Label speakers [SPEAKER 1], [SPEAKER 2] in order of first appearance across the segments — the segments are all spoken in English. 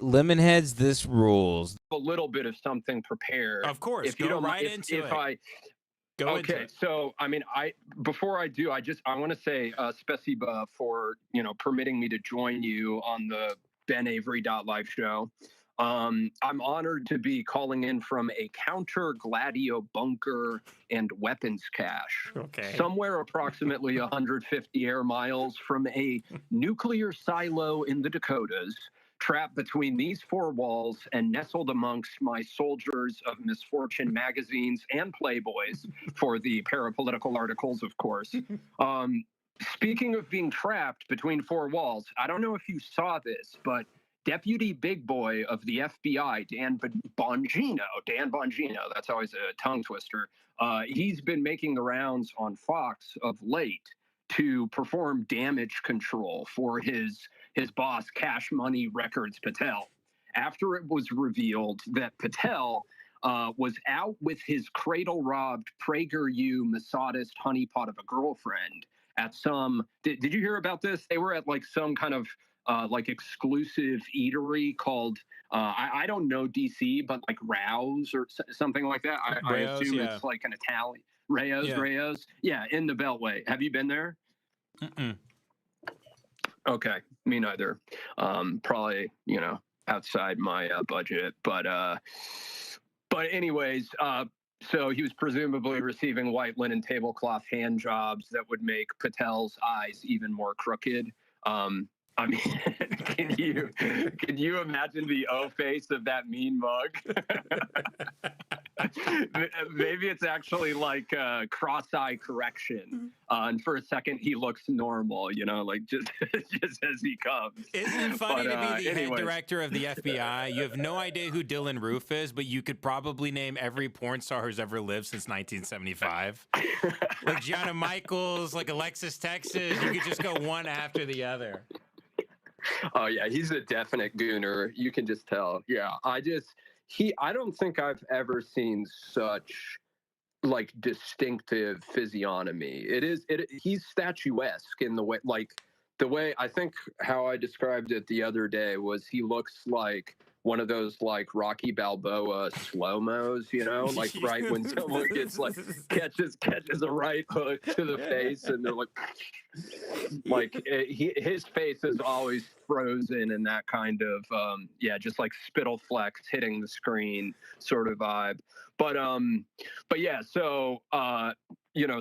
[SPEAKER 1] Lemonheads, this rules.
[SPEAKER 2] A little bit of something prepared.
[SPEAKER 3] Of course,
[SPEAKER 2] if you
[SPEAKER 3] go
[SPEAKER 2] don't
[SPEAKER 3] right
[SPEAKER 2] mind,
[SPEAKER 3] into
[SPEAKER 2] if
[SPEAKER 3] it.
[SPEAKER 2] I
[SPEAKER 3] Go into
[SPEAKER 2] okay,
[SPEAKER 3] it.
[SPEAKER 2] so I mean, before I do, I want to say spasiba for permitting me to join you on the benavery.live show. I'm honored to be calling in from a counter gladio bunker and weapons cache,
[SPEAKER 3] Okay.
[SPEAKER 2] somewhere approximately 150 air miles from a nuclear silo in the Dakotas, trapped between these four walls and nestled amongst my soldiers of misfortune magazines and Playboys for the parapolitical articles, of course. Speaking of being trapped between four walls, I don't know if you saw this, but Deputy Big Boy of the FBI, Dan Bongino, that's always a tongue twister, he's been making the rounds on Fox of late to perform damage control for his boss, Cash Money Records Patel, after it was revealed that Patel was out with his cradle-robbed PragerU Massadist honeypot of a girlfriend at some. Did you hear about this? They were at like some kind of like exclusive eatery called I don't know DC, but like Rouse or something like that. I assume it's like an Italian Rayo's. Yeah, in the Beltway. Have you been there?
[SPEAKER 3] Mm-mm.
[SPEAKER 2] Okay, me neither. Probably outside my budget, but anyways. So he was presumably receiving white linen tablecloth hand jobs that would make Patel's eyes even more crooked. I mean, can you imagine the O face of that mean mug? Maybe it's actually like cross-eye correction. And for a second, he looks normal, like just as he comes.
[SPEAKER 3] Isn't it funny to be the head director of the FBI? You have no idea who Dylan Roof is, but you could probably name every porn star who's ever lived since 1975. Like Gianna Michaels, like Alexis Texas. You could just go one after the other.
[SPEAKER 2] Oh yeah, he's a definite gooner. You can just tell. Yeah, I don't think I've ever seen such like distinctive physiognomy. He's statuesque in the way I think how I described it the other day was he looks like one of those like Rocky Balboa slow-mos, like right when someone gets like catches a right hook to the face and they're like his face is always frozen in that kind of just like spittle flecks hitting the screen sort of vibe. But yeah, so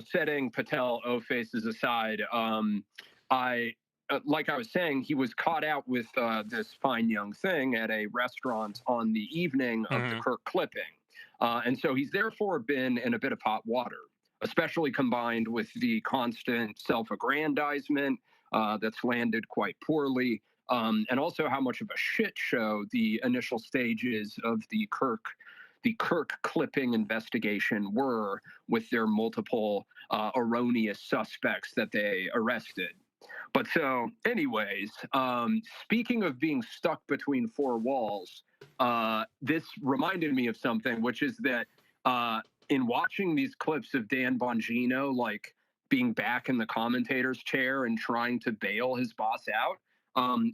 [SPEAKER 2] setting Patel O faces aside, like I was saying, he was caught out with this fine young thing at a restaurant on the evening of the Kirk clipping. And so he's therefore been in a bit of hot water, especially combined with the constant self-aggrandizement that's landed quite poorly, and also how much of a shit show the initial stages of the Kirk clipping investigation were with their multiple erroneous suspects that they arrested. But so, anyways, speaking of being stuck between four walls, this reminded me of something, which is that in watching these clips of Dan Bongino, like being back in the commentator's chair and trying to bail his boss out,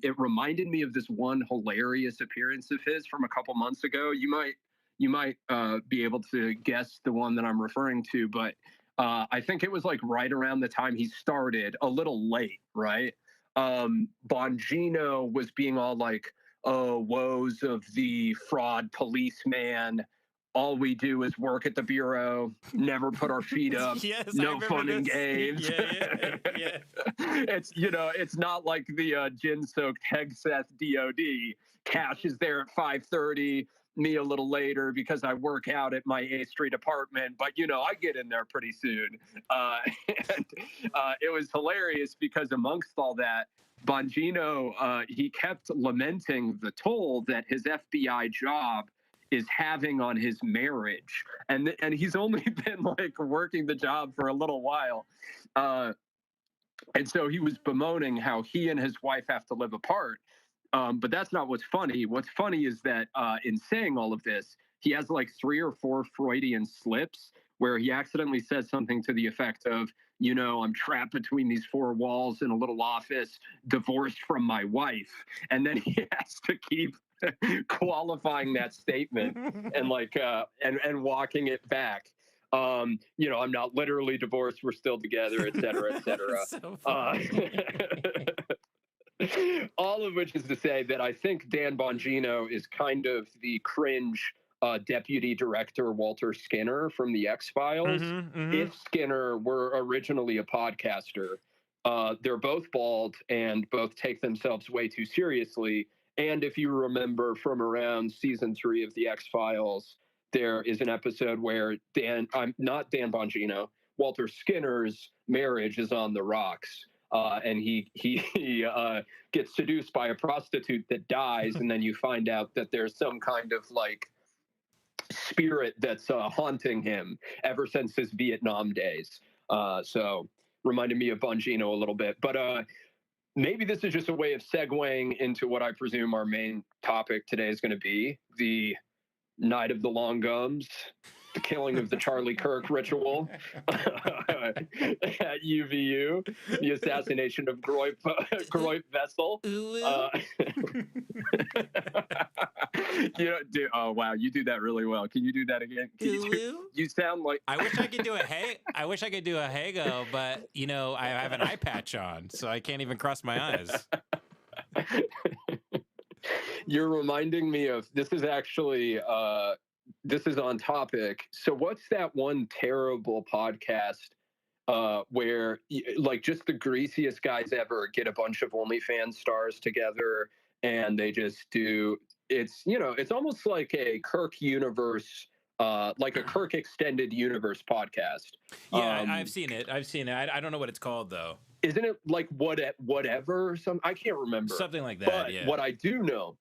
[SPEAKER 2] it reminded me of this one hilarious appearance of his from a couple months ago. You might be able to guess the one that I'm referring to, but I think it was like right around the time he started, a little late, right? Bongino was being all like, oh, woes of the fraud policeman. All we do is work at the bureau, never put our feet up,
[SPEAKER 3] yes,
[SPEAKER 2] no fun and games.
[SPEAKER 3] Yeah.
[SPEAKER 2] It's not like the gin-soaked Hegseth DOD. Cash is there at 5:30. Me a little later because I work out at my 8th Street apartment, but I get in there pretty soon. And it was hilarious because amongst all that, Bongino, he kept lamenting the toll that his FBI job is having on his marriage. And he's only been like working the job for a little while. And so he was bemoaning how he and his wife have to live apart. But that's not what's funny. What's funny is that in saying all of this, he has like 3 or 4 Freudian slips where he accidentally says something to the effect of, I'm trapped between these 4 walls in a little office, divorced from my wife. And then he has to keep qualifying that statement and like and walking it back. You know, I'm not literally divorced, we're still together, et cetera, et cetera.
[SPEAKER 3] So
[SPEAKER 2] all of which is to say that I think Dan Bongino is kind of the cringe deputy director Walter Skinner from the X-Files. If Skinner were originally a podcaster, they're both bald and both take themselves way too seriously. And if you remember from around season 3 of the X-Files, there is an episode where not Dan Bongino, Walter Skinner's marriage is on the rocks. And he gets seduced by a prostitute that dies, and then you find out that there's some kind of like spirit that's haunting him ever since his Vietnam days. So reminded me of Bongino a little bit, but maybe this is just a way of segueing into what I presume our main topic today is going to be: the Night of the Long Gums, the killing of the Charlie Kirk ritual at UVU, the assassination of Groip Vessel. You know, dude, oh wow, you do that really well. Can you do that again? You sound like
[SPEAKER 3] I wish I could do a Hago, but you know, I have an eye patch on, so I can't even cross my eyes.
[SPEAKER 2] You're reminding me of this is actually this is on topic. So what's that one terrible podcast where like just the greasiest guys ever get a bunch of OnlyFans stars together and they just do, it's, you know, it's almost like a Kirk universe, like a Kirk extended universe podcast.
[SPEAKER 3] Yeah, I've seen it. I don't know what it's called though.
[SPEAKER 2] Isn't it like whatever or something? I can't remember.
[SPEAKER 3] Something like that,
[SPEAKER 2] but
[SPEAKER 3] yeah.
[SPEAKER 2] What I do know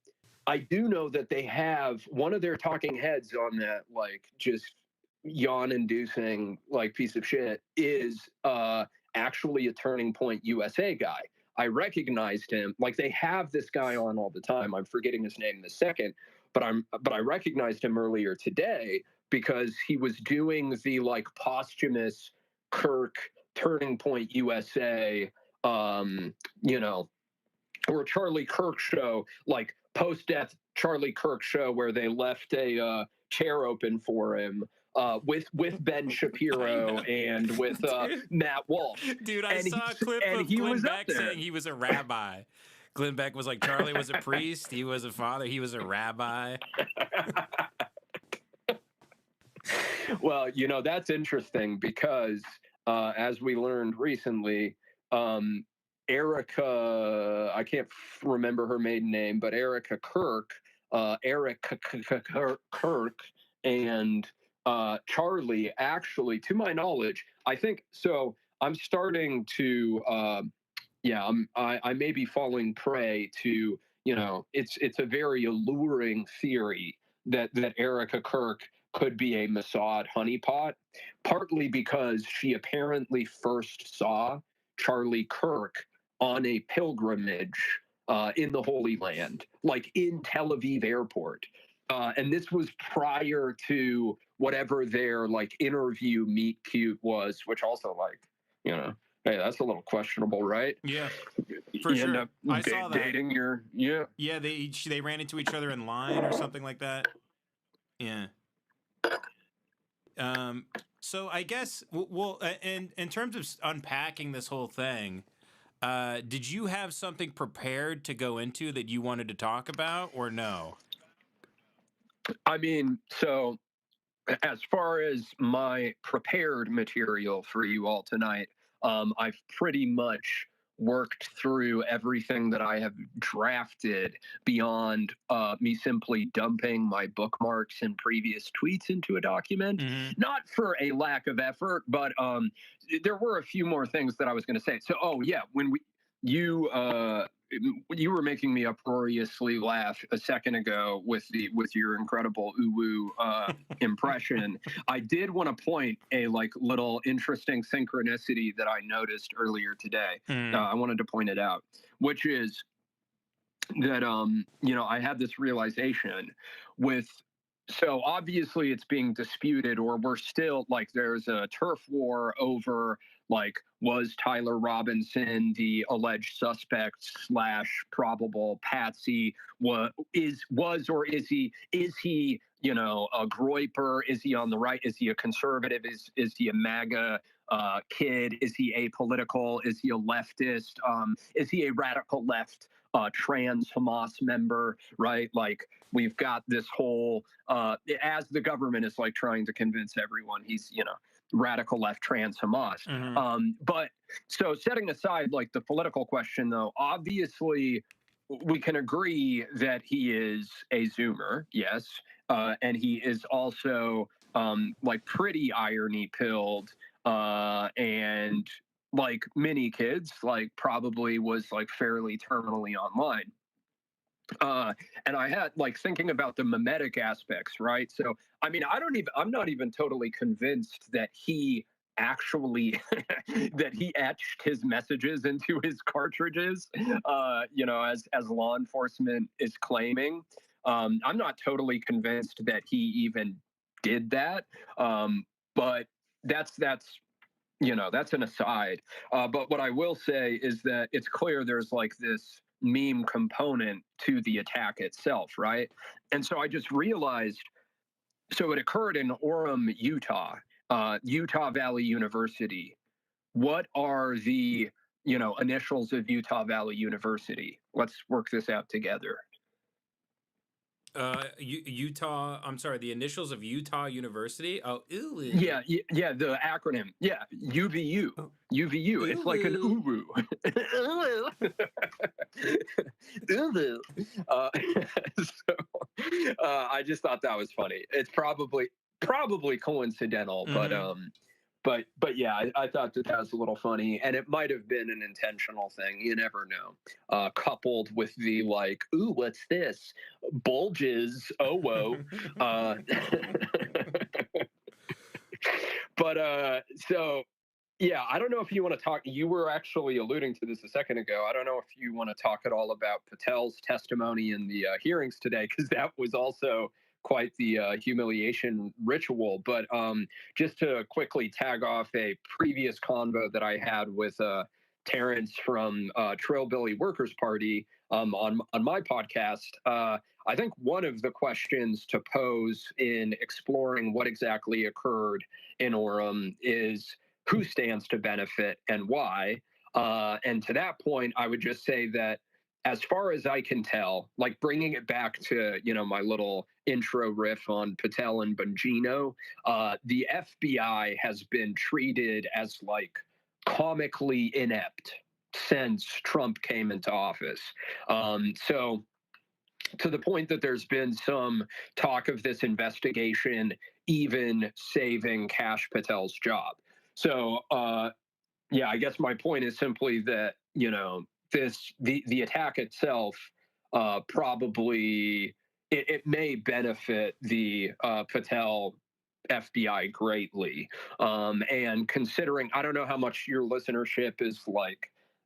[SPEAKER 2] that they have one of their talking heads on that, like, just yawn-inducing, like, piece of shit is actually a Turning Point USA guy. I recognized him. Like, they have this guy on all the time. I'm forgetting his name in a second, but I recognized him earlier today because he was doing the, like, posthumous Kirk Turning Point USA, you know, or Charlie Kirk show, like post-death Charlie Kirk show where they left a chair open for him with Ben Shapiro and with Matt Walsh.
[SPEAKER 3] Dude, I saw a clip of Glenn Beck saying he was a rabbi. Glenn Beck was like, Charlie was a priest, he was a father, he was a rabbi.
[SPEAKER 2] Well, you know, that's interesting because as we learned recently, Erica, I can't remember her maiden name, but Erica Kirk, Kirk and Charlie, actually, to my knowledge, I think, so I'm starting to, I may be falling prey to, you know, it's a very alluring theory that Erica Kirk could be a Mossad honeypot, partly because she apparently first saw Charlie Kirk on a pilgrimage in the Holy Land, like in Tel Aviv airport. And this was prior to whatever their like interview meet cute was, which also, like, you know, hey, that's a little questionable, right?
[SPEAKER 3] Yeah, for sure.
[SPEAKER 2] End up
[SPEAKER 3] I saw that.
[SPEAKER 2] Dating your, yeah.
[SPEAKER 3] Yeah, they ran into each other in line or something like that. Yeah. So I guess, well, in terms of unpacking this whole thing, did you have something prepared to go into that you wanted to talk about, or no?
[SPEAKER 2] I mean, so as far as my prepared material for you all tonight, I've pretty much worked through everything that I have drafted beyond me simply dumping my bookmarks and previous tweets into a document. Mm-hmm. Not for a lack of effort, but there were a few more things that I was going to say. So, when you were making me uproariously laugh a second ago with your incredible uwu impression. I did want to point a like little interesting synchronicity that I noticed earlier today. I wanted to point it out, which is that I had this realization with. So obviously it's being disputed, or we're still like there's a turf war over Like, was Tyler Robinson the alleged suspect / probable patsy? Or is he, you know, a Groyper? Is he on the right? Is he a conservative? Is he a MAGA kid? Is he apolitical? Is he a leftist? Is he a radical left trans Hamas member? Right? Like, we've got this whole as the government is like trying to convince everyone he's, you know, radical left trans Hamas. But so setting aside like the political question, though, obviously we can agree that he is a Zoomer, yes, and he is also like pretty irony pilled, and like many kids, like probably was like fairly terminally online. And I had like thinking about the mimetic aspects, right? So, I mean, I'm not even totally convinced that he actually, that he etched his messages into his cartridges, you know, as law enforcement is claiming. I'm not totally convinced that he even did that. But that's, you know, that's an aside. But what I will say is that it's clear there's like this meme component to the attack itself, right? And so I just realized, so it occurred in Orem, Utah, Utah Valley University. What are the, you know, initials of Utah Valley University? Let's work this out together.
[SPEAKER 3] Utah. I'm sorry. The initials of Utah University. Oh, ooh.
[SPEAKER 2] Yeah. The acronym. Yeah, UVU. UVU. Ooh. It's like an uwu. Uwu. So I just thought that was funny. It's probably coincidental, but yeah, I thought that was a little funny, and it might have been an intentional thing. You never know. Coupled with the like, ooh, what's this? Bulges. Oh, whoa. But so yeah, I don't know if you want to talk. You were actually alluding to this a second ago. I don't know if you want to talk at all about Patel's testimony in the hearings today, because that was also quite the humiliation ritual. But just to quickly tag off a previous convo that I had with Terrence from Trailbilly Workers Party on my podcast, I think one of the questions to pose in exploring what exactly occurred in Orem is who stands to benefit and why. And to that point, I would just say that as far as I can tell, like bringing it back to, you know, my little intro riff on Patel and Bongino, the FBI has been treated as like comically inept since Trump came into office. So to the point that there's been some talk of this investigation even saving Kash Patel's job. So, yeah, I guess my point is simply that, you know, the attack itself probably it may benefit the Patel FBI greatly. And considering, I don't know how much your listenership is like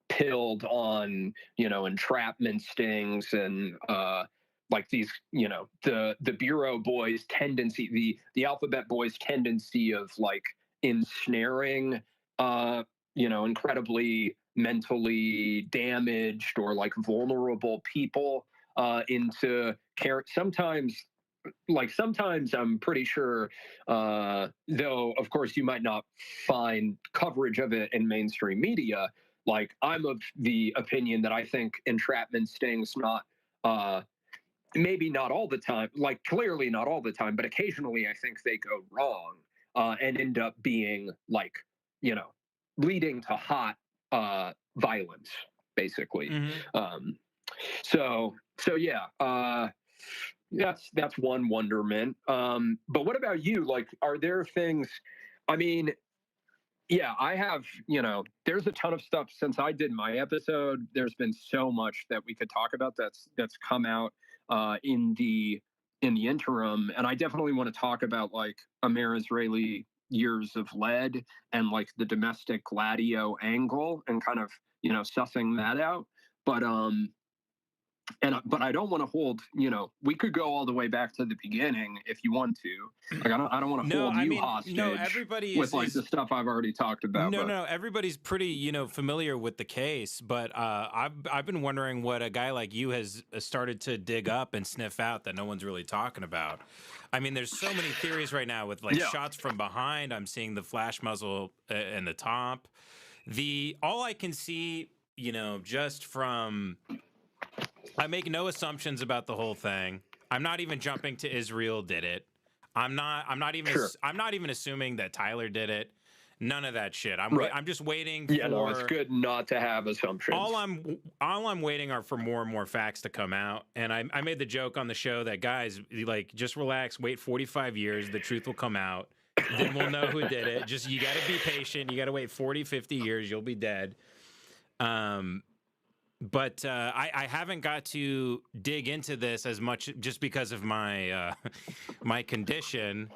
[SPEAKER 2] pilled on, you know, entrapment stings and like these, you know, the Bureau boys tendency, the Alphabet boys tendency of like ensnaring you know, incredibly mentally damaged or like vulnerable people into care. Sometimes I'm pretty sure, though, of course, you might not find coverage of it in mainstream media. Like, I'm of the opinion that I think entrapment stings maybe not all the time, like clearly not all the time, but occasionally I think they go wrong and end up being like, you know, leading to hot violence, basically. So yeah, that's one wonderment. But what about you? Like, are there things? I mean, yeah, I have. You know, there's a ton of stuff since I did my episode. There's been so much that we could talk about that's come out in the interim, and I definitely want to talk about like Amer-Israeli years of lead and like the domestic gladio angle and kind of, you know, sussing that out. But But I don't want to hold, we could go all the way back to the beginning if you want to. Like, I don't want to hold you hostage.
[SPEAKER 3] No, everybody
[SPEAKER 2] with the stuff I've already talked about.
[SPEAKER 3] No, everybody's pretty, familiar with the case. But I've been wondering what a guy like you has started to dig up and sniff out that no one's really talking about. I mean, there's so many theories right now with shots from behind. I'm seeing the flash muzzle in the top. All I can see, just from. I make no assumptions about the whole thing. I'm not even jumping to Israel did it. I'm not even assuming that Tyler did it. None of that shit. I'm just waiting for.
[SPEAKER 2] Yeah, no, it's good not to have assumptions.
[SPEAKER 3] All I'm waiting are for more and more facts to come out. And I made the joke on the show that, guys, just relax, wait 45 years, the truth will come out. Then we'll know who did it. Just, you got to be patient. You got to wait 40, 50 years, you'll be dead. But I haven't got to dig into this as much just because of my my condition.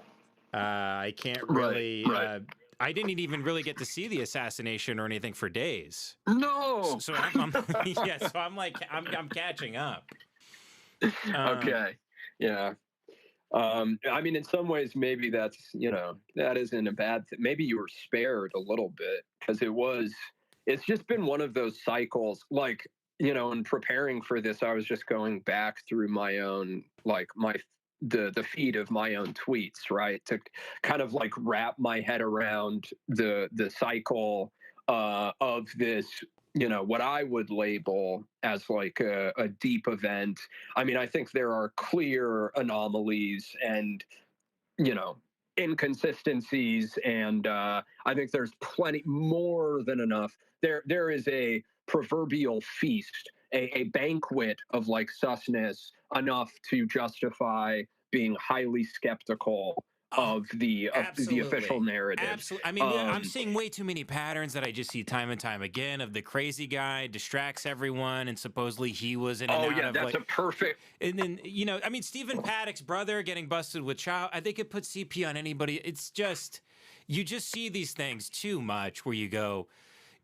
[SPEAKER 3] I can't really.
[SPEAKER 2] Right.
[SPEAKER 3] I didn't even really get to see the assassination or anything for days.
[SPEAKER 2] No.
[SPEAKER 3] So I'm yeah. So I'm catching up.
[SPEAKER 2] Okay. Yeah. I mean, in some ways, maybe that's that isn't a bad thing. Maybe you were spared a little bit because it's just been one of those cycles, in preparing for this, I was just going back through my own, the feed of my own tweets, right? To kind of wrap my head around the cycle of this, what I would label as a deep event. I mean, I think there are clear anomalies and, inconsistencies, and I think there's plenty more than enough. There is a proverbial feast, a banquet of susness enough to justify being highly skeptical of the official narrative.
[SPEAKER 3] Absolutely. I mean, I'm seeing way too many patterns that I just see time and time again of the crazy guy distracts everyone, and supposedly he was in and out of
[SPEAKER 2] that's a perfect.
[SPEAKER 3] And then I mean, Stephen Paddock's brother getting busted with child. I think it puts CP on anybody. It's just you just see these things too much where you go,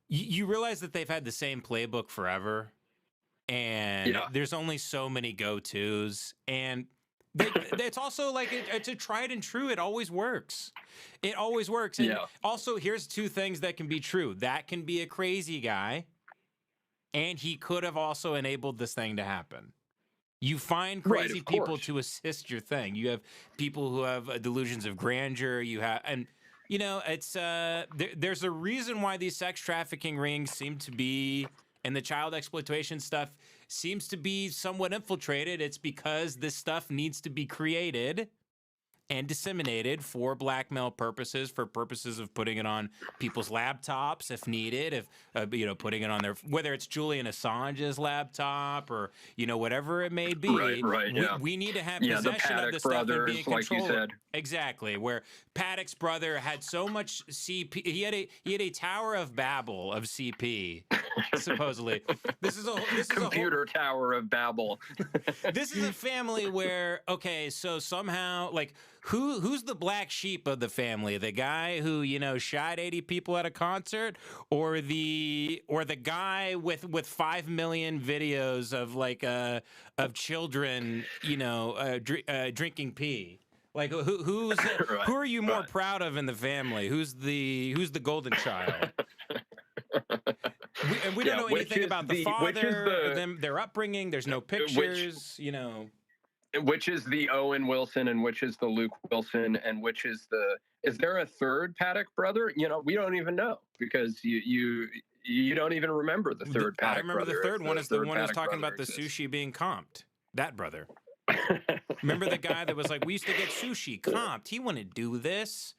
[SPEAKER 3] you realize that they've had the same playbook forever, and there's only so many go-tos, and. It's also it's a tried and true. It always works. It always works. And also, here's two things that can be true. That can be a crazy guy, and he could have also enabled this thing to happen. You find crazy people to assist your thing. You have people who have delusions of grandeur. You have, and it's there's a reason why these sex trafficking rings seem to be, and the child exploitation stuff seems to be somewhat infiltrated. It's because this stuff needs to be created and disseminated for blackmail purposes, for purposes of putting it on people's laptops if needed, if putting it on their, whether it's Julian Assange's laptop or whatever it may be.
[SPEAKER 2] Right.
[SPEAKER 3] We need to have possession of the stuff and be in control.
[SPEAKER 2] Like you said.
[SPEAKER 3] Exactly, where Paddock's brother had so much CP, he had a Tower of Babel of CP. Supposedly, this is a
[SPEAKER 2] computer Tower of Babel.
[SPEAKER 3] This is a family where so somehow who's the black sheep of the family? The guy who shot 80 people at a concert, or the guy with 5 million videos of children drinking pee? Who are you more proud of in the family? Who's the golden child? We don't know anything about the father, their upbringing. There's no pictures,
[SPEAKER 2] Which is the Owen Wilson and which is the Luke Wilson and which is is there a third Paddock brother? We don't even know because you don't even remember the third Paddock brother.
[SPEAKER 3] I remember the third one is the one who's talking about the sushi being comped. That brother. Remember the guy that was like, we used to get sushi comped. He wouldn't do this.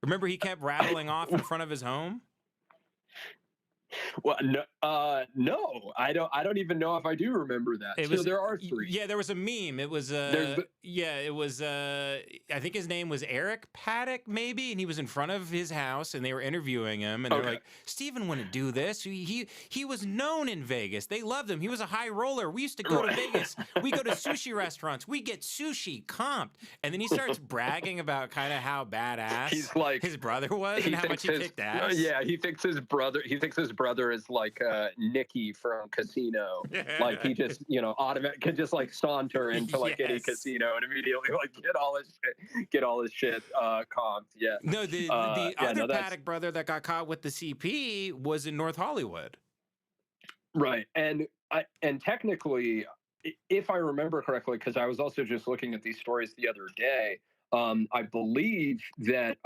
[SPEAKER 3] Remember he kept rattling off in front of his home?
[SPEAKER 2] Well, no, I don't even know if I do remember that. So there are three.
[SPEAKER 3] Yeah, there was a meme. It was I think his name was Eric Paddock, maybe, and he was in front of his house, and they were interviewing him, and they're like, Steven wouldn't do this. He was known in Vegas. They loved him. He was a high roller. We used to go to Vegas. We go to sushi restaurants. We get sushi comped, and then he starts bragging about kind of how badass his brother was and how much he kicked ass.
[SPEAKER 2] Yeah, he thinks his brother is like Nicky from Casino. Like he just, you know, automatic can just like saunter into like any casino and immediately like get all his shit comped. Yeah.
[SPEAKER 3] No, the other Paddock brother that got caught with the CP was in North Hollywood.
[SPEAKER 2] Right. And technically, if I remember correctly, because I was also just looking at these stories the other day, I believe that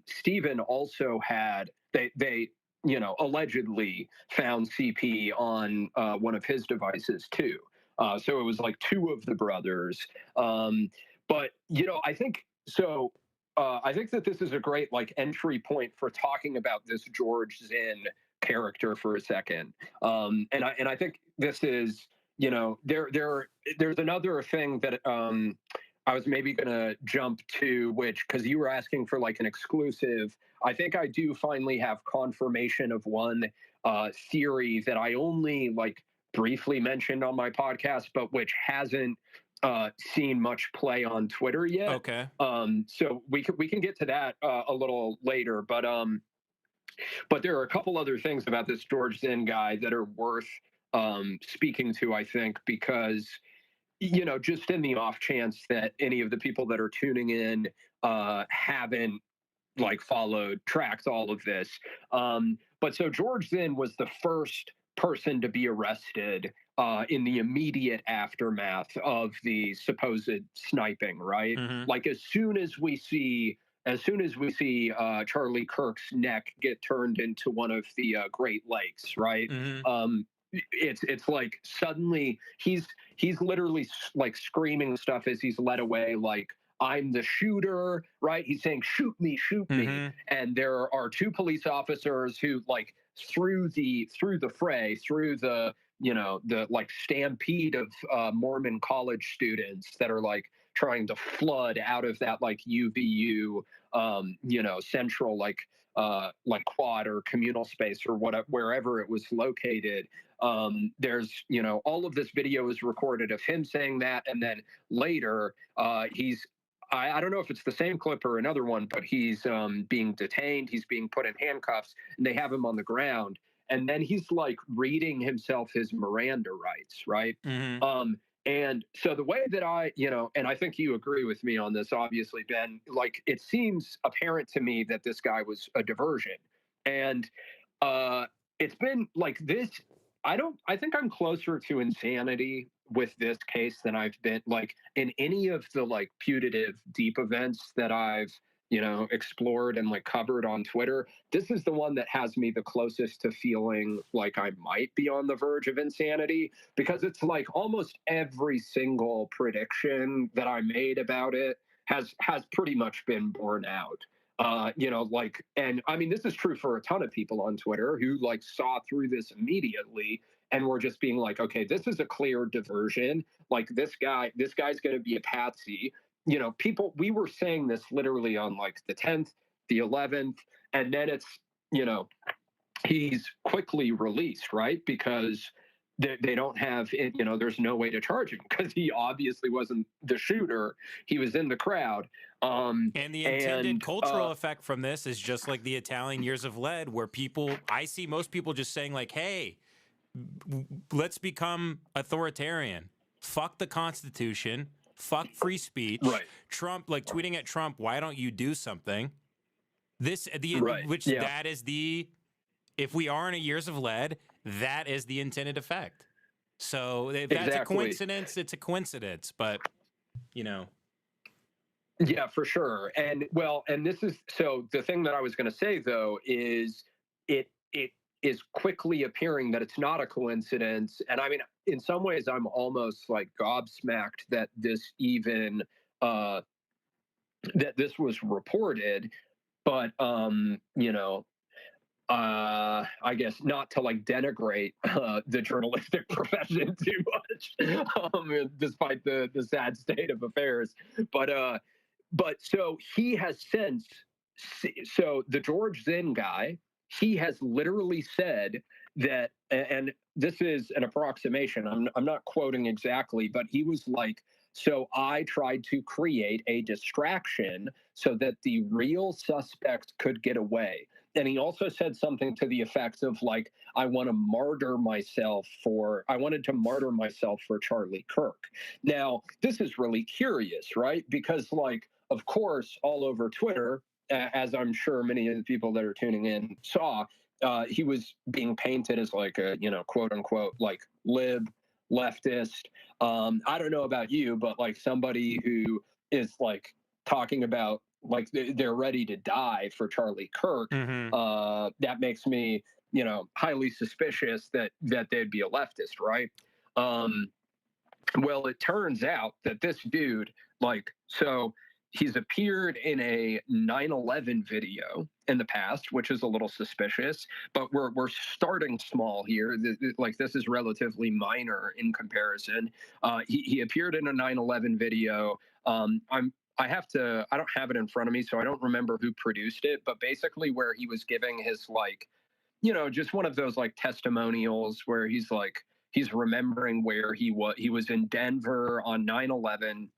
[SPEAKER 2] Stephen also had they you know allegedly found CP on one of his devices too. So it was like two of the brothers. But you know, I think so. I think that this is a great like entry point for talking about this George Zinn character for a second. And I think this is, you know, there's another thing that I was maybe going to jump to, which, because you were asking for like an exclusive, I think I do finally have confirmation of one theory that I only like briefly mentioned on my podcast, but which hasn't seen much play on Twitter yet.
[SPEAKER 3] Okay.
[SPEAKER 2] So we can get to that a little later, but there are a couple other things about this George Zinn guy that are worth speaking to, I think, because, you know, just in the off chance that any of the people that are tuning in haven't like tracked all of this. But so George Zinn was the first person to be arrested in the immediate aftermath of the supposed sniping, right?
[SPEAKER 3] Mm-hmm.
[SPEAKER 2] Like as soon as we see Charlie Kirk's neck get turned into one of the Great Lakes, right?
[SPEAKER 3] Mm-hmm.
[SPEAKER 2] It's like suddenly he's literally like screaming stuff as he's led away, like, I'm the shooter, right? He's saying, shoot me.
[SPEAKER 3] Mm-hmm.
[SPEAKER 2] And there are two police officers who like through the fray, through the, you know, the like stampede of Mormon college students that are like trying to flood out of that like UVU, you know, central like quad or communal space or wherever it was located. There's, you know, all of this video is recorded of him saying that, and then later I don't know if it's the same clip or another one, but he's being detained. He's being put in handcuffs, and they have him on the ground. And then he's like reading himself his Miranda rights, right?
[SPEAKER 3] Mm-hmm.
[SPEAKER 2] And so the way that you know, and I think you agree with me on this, obviously, Ben, like it seems apparent to me that this guy was a diversion. And it's been like this. I think I'm closer to insanity with this case than I've been like in any of the like putative deep events that I've, you know, explored and like covered on Twitter. This is the one that has me the closest to feeling like I might be on the verge of insanity, because it's like almost every single prediction that I made about it has pretty much been borne out. You know, like, and I mean, this is true for a ton of people on Twitter who like saw through this immediately and were just being like, okay, this is a clear diversion. Like this guy's going to be a patsy. You know, we were saying this literally on like the 10th, the 11th, and then it's, you know, he's quickly released, right? Because they don't have it, you know, there's no way to charge him because he obviously wasn't the shooter. He was in the crowd.
[SPEAKER 3] And the intended cultural effect from this is just like the Italian Years of Lead, where I see most people just saying like, hey, let's become authoritarian. Fuck the Constitution. Fuck free speech.
[SPEAKER 2] Right.
[SPEAKER 3] Trump, like tweeting at Trump, why don't you do something?
[SPEAKER 2] Right.
[SPEAKER 3] That is if we are in a Years of Lead, that is the intended effect. So if that's a coincidence, it's a coincidence, but you know.
[SPEAKER 2] Yeah, for sure. And well, and this is, so the thing that I was going to say though, is it is quickly appearing that it's not a coincidence. And I mean, in some ways I'm almost like gobsmacked that this even, that this was reported, but, you know, I guess not to like denigrate the journalistic profession too much, despite the sad state of affairs. But so he has since, so the George Zinn guy, he has literally said that, and this is an approximation, I'm not quoting exactly, but he was like, so I tried to create a distraction so that the real suspect could get away. And he also said something to the effects of like, I wanted to martyr myself for Charlie Kirk. Now, this is really curious, right? Because like, of course, all over Twitter, as I'm sure many of the people that are tuning in saw, he was being painted as like a, quote unquote, like lib leftist. I don't know about you, but like somebody who is like talking about like they're ready to die for Charlie Kirk, that makes me, highly suspicious that they'd be a leftist, right? Well, it turns out that this dude, he's appeared in a 9/11 video in the past, which is a little suspicious, but we're starting small here. This is relatively minor in comparison. He appeared in a 9/11 video. I don't have it in front of me, so I don't remember who produced it, but basically where he was giving his just one of those like testimonials where he's remembering where he was in Denver on 9/11.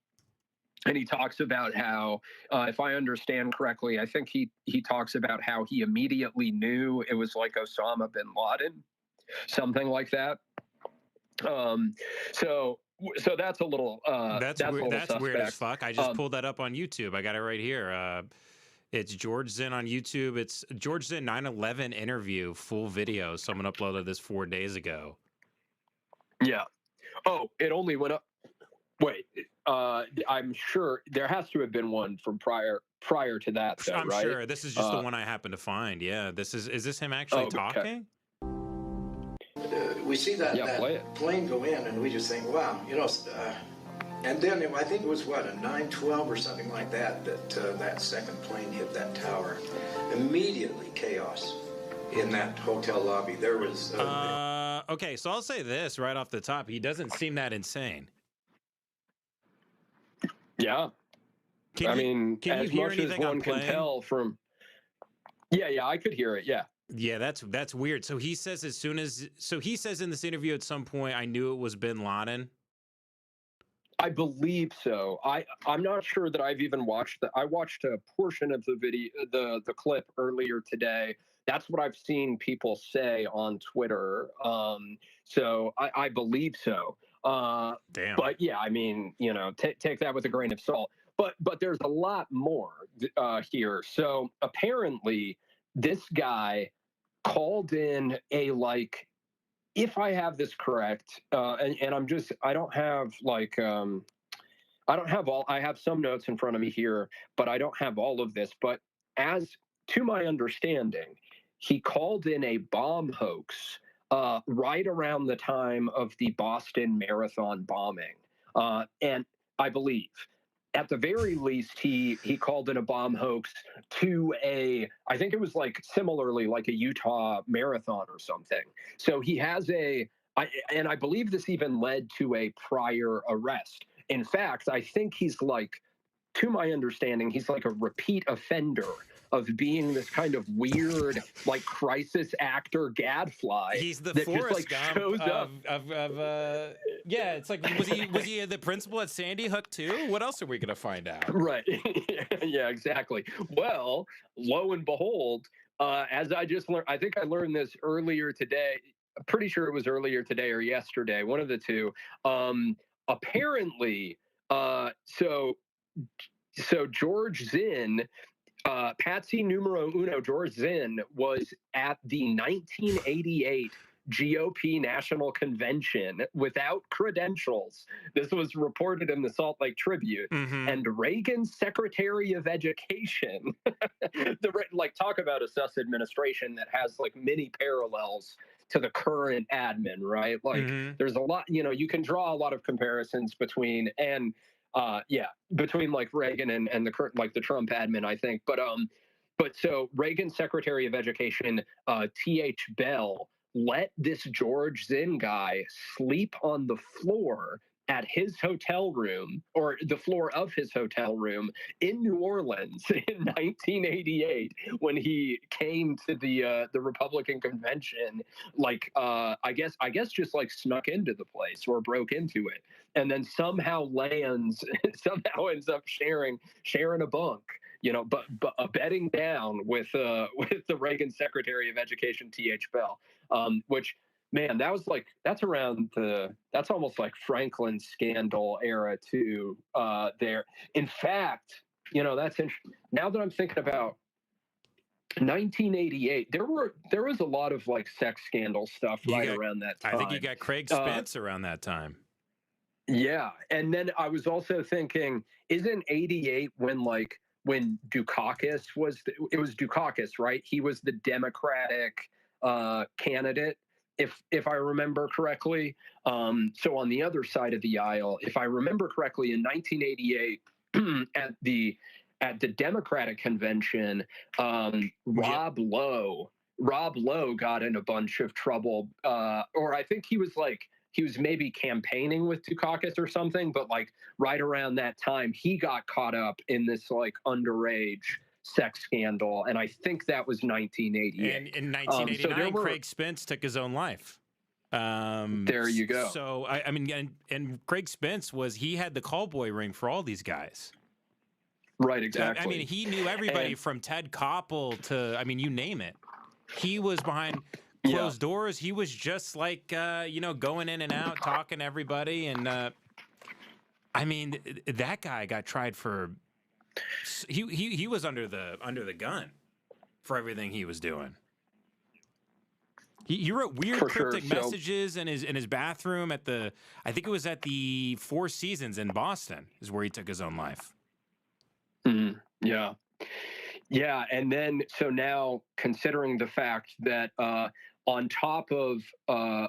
[SPEAKER 2] And he talks about how, if I understand correctly, I think he talks about how he immediately knew it was like Osama bin Laden, something like that. So that's a little
[SPEAKER 3] that's weird as fuck. I just pulled that up on YouTube. I got it right here. It's George Zinn on YouTube. It's George Zinn 9/11 interview, full video. Someone uploaded this 4 days ago.
[SPEAKER 2] Yeah. Oh, it only went up. Wait, I'm sure there has to have been one from prior to that, though,
[SPEAKER 3] I'm
[SPEAKER 2] right?
[SPEAKER 3] sure. This is just the one I happen to find. Yeah, is this him actually talking?
[SPEAKER 4] We see that plane go in, and we just think, wow, and then I think it was a 9/12 or something like that that second plane hit that tower. Immediately chaos in that hotel lobby. There was
[SPEAKER 3] okay, so I'll say this right off the top: he doesn't seem that insane.
[SPEAKER 2] Yeah,
[SPEAKER 3] can you hear anything
[SPEAKER 2] one can tell from? Yeah, I could hear it. Yeah,
[SPEAKER 3] that's weird. So he says he says in this interview at some point, I knew it was bin Laden.
[SPEAKER 2] I believe so. I'm not sure that I've even watched I watched a portion of the video, the clip earlier today. That's what I've seen people say on Twitter. So I believe so.
[SPEAKER 3] Damn.
[SPEAKER 2] But yeah, I mean, take that with a grain of salt. But there's a lot more here. So apparently, this guy called in a if I have this correct, and I don't have I have some notes in front of me here, but I don't have all of this. But as to my understanding, he called in a bomb hoax right around the time of the Boston Marathon bombing. And I believe, at the very least, he called in a bomb hoax to I think it was similarly like a Utah marathon or something. So he has and I believe this even led to a prior arrest. In fact, I think he's to my understanding, he's like a repeat offender of being this kind of weird, crisis actor gadfly.
[SPEAKER 3] He's the
[SPEAKER 2] that
[SPEAKER 3] Forrest
[SPEAKER 2] just,
[SPEAKER 3] Gump
[SPEAKER 2] shows up.
[SPEAKER 3] Yeah, it's like, was he the principal at Sandy Hook too? What else are we gonna find out?
[SPEAKER 2] Right. Yeah, exactly. Well, lo and behold, as I just learned, I think I learned this earlier today. I'm pretty sure it was earlier today or yesterday, one of the two. Apparently, so George Zinn, Patsy numero uno, George Zinn was at the 1988 GOP National Convention without credentials. This was reported in the Salt Lake Tribune. And Reagan's Secretary of Education, talk about a sus administration that has many parallels to the current admin, right? There's a lot, you can draw a lot of comparisons between Reagan and the current, the Trump admin, I think. But so Reagan's Secretary of Education, T.H. Bell, let this George Zinn guy sleep on the floor at his hotel room, or the floor of his hotel room in New Orleans in 1988 when he came to the Republican convention. I guess just snuck into the place or broke into it, and then somehow ends up sharing a bunk, but bedding down with the Reagan Secretary of Education, T.H. Bell, which, man, that's almost like Franklin's scandal era too. There, in fact, that's interesting. Now that I'm thinking about 1988, there was a lot of like sex scandal stuff around that time.
[SPEAKER 3] I think you got Craig Spence around that time.
[SPEAKER 2] Yeah, and then I was also thinking, isn't 88 when Dukakis it was Dukakis, right? He was the Democratic candidate, if I remember correctly. So on the other side of the aisle, if I remember correctly, in 1988 at the Democratic convention, Rob Lowe got in a bunch of trouble, or I think he was maybe campaigning with Dukakis or something, but like right around that time, he got caught up in this like underage sex scandal, and I think that was 1988.
[SPEAKER 3] And in 1989, Craig Spence took his own life.
[SPEAKER 2] There you go.
[SPEAKER 3] So I mean, and Craig Spence he had the callboy ring for all these guys.
[SPEAKER 2] Right, exactly.
[SPEAKER 3] I mean, he knew everybody from Ted Koppel to, I mean, you name it. He was behind closed doors. He was just like, going in and out, talking to everybody. And I mean, that guy got tried for, he was under the gun for everything he was doing. He wrote weird cryptic messages in his bathroom I think it was at the Four Seasons in Boston is where he took his own life.
[SPEAKER 2] Yeah. Yeah. And then, so now considering the fact that on top of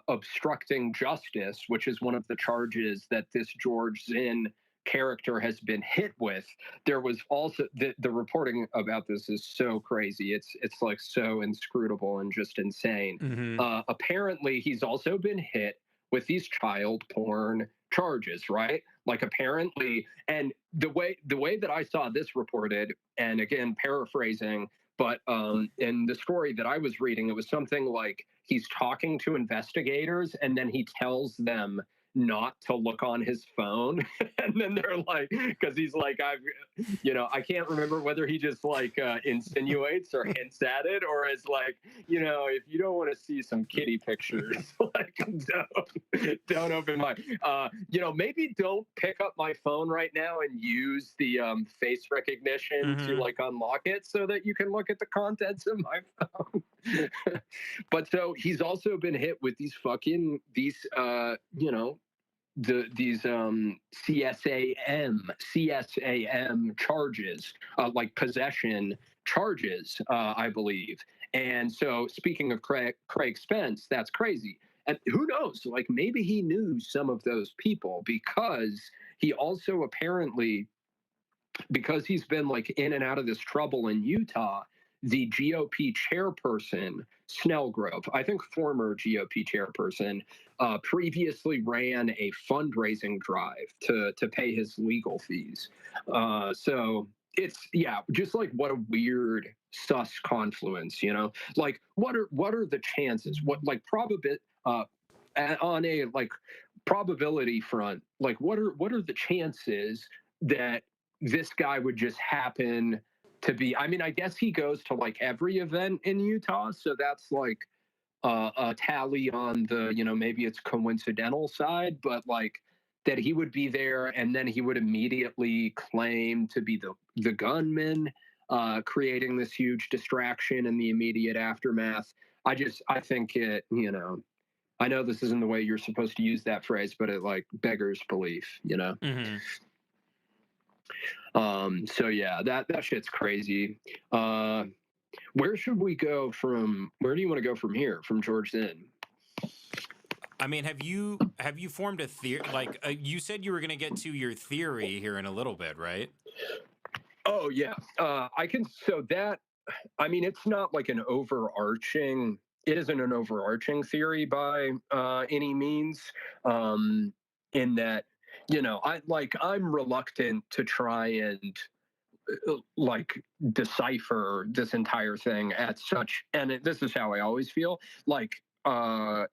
[SPEAKER 2] obstructing justice, which is one of the charges that this George Zinn character has been hit with, there was also the reporting about this is so crazy. It's like so inscrutable and just insane. Mm-hmm. Apparently, he's also been hit with these child porn charges, right? Like apparently, and the way that I saw this reported, and again, paraphrasing, but in the story that I was reading, it was something like he's talking to investigators and then he tells them not to look on his phone. And then they're like, because he's like, I can't remember whether he just like insinuates or hints at it, or is like, if you don't want to see some kitty pictures, like don't open my, maybe don't pick up my phone right now and use the face recognition to like unlock it so that you can look at the contents of my phone. But so he's also been hit with these these CSAM charges, like possession charges, I believe. And so speaking of Craig Spence, that's crazy. And who knows, like maybe he knew some of those people, because he also apparently, because he's been like in and out of this trouble in Utah, the GOP chairperson, Snellgrove, I think former GOP chairperson, previously ran a fundraising drive to pay his legal fees. So it's, just like what a weird sus confluence, like what are the chances? What like on a like probability front, like what are the chances that this guy would just happen to be, I mean, I guess he goes to like every event in Utah, so that's like a tally on the, maybe it's coincidental side, but like that he would be there and then he would immediately claim to be the gunman, creating this huge distraction in the immediate aftermath. I think it, I know this isn't the way you're supposed to use that phrase, but it like beggars belief, Mm-hmm. So yeah, that shit's crazy. Where should we go from? Where do you want to go from here? From George Zinn?
[SPEAKER 3] I mean, have you formed a theory? Like you said, you were going to get to your theory here in a little bit, right?
[SPEAKER 2] Oh yeah, I can. So that, I mean, it's not like an overarching. It isn't an overarching theory by any means. In that, I'm reluctant to try and like decipher this entire thing at such, and this is how I always feel, like my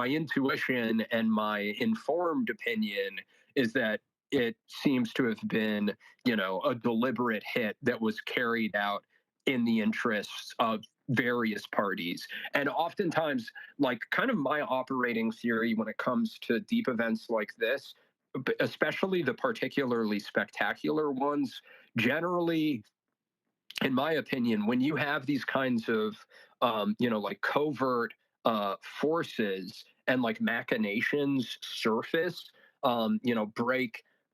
[SPEAKER 2] intuition and my informed opinion is that it seems to have been, a deliberate hit that was carried out in the interests of various parties. And oftentimes, like, kind of my operating theory when it comes to deep events like this, especially the particularly spectacular ones, generally, in my opinion, when you have these kinds of, like covert forces and like machinations surface,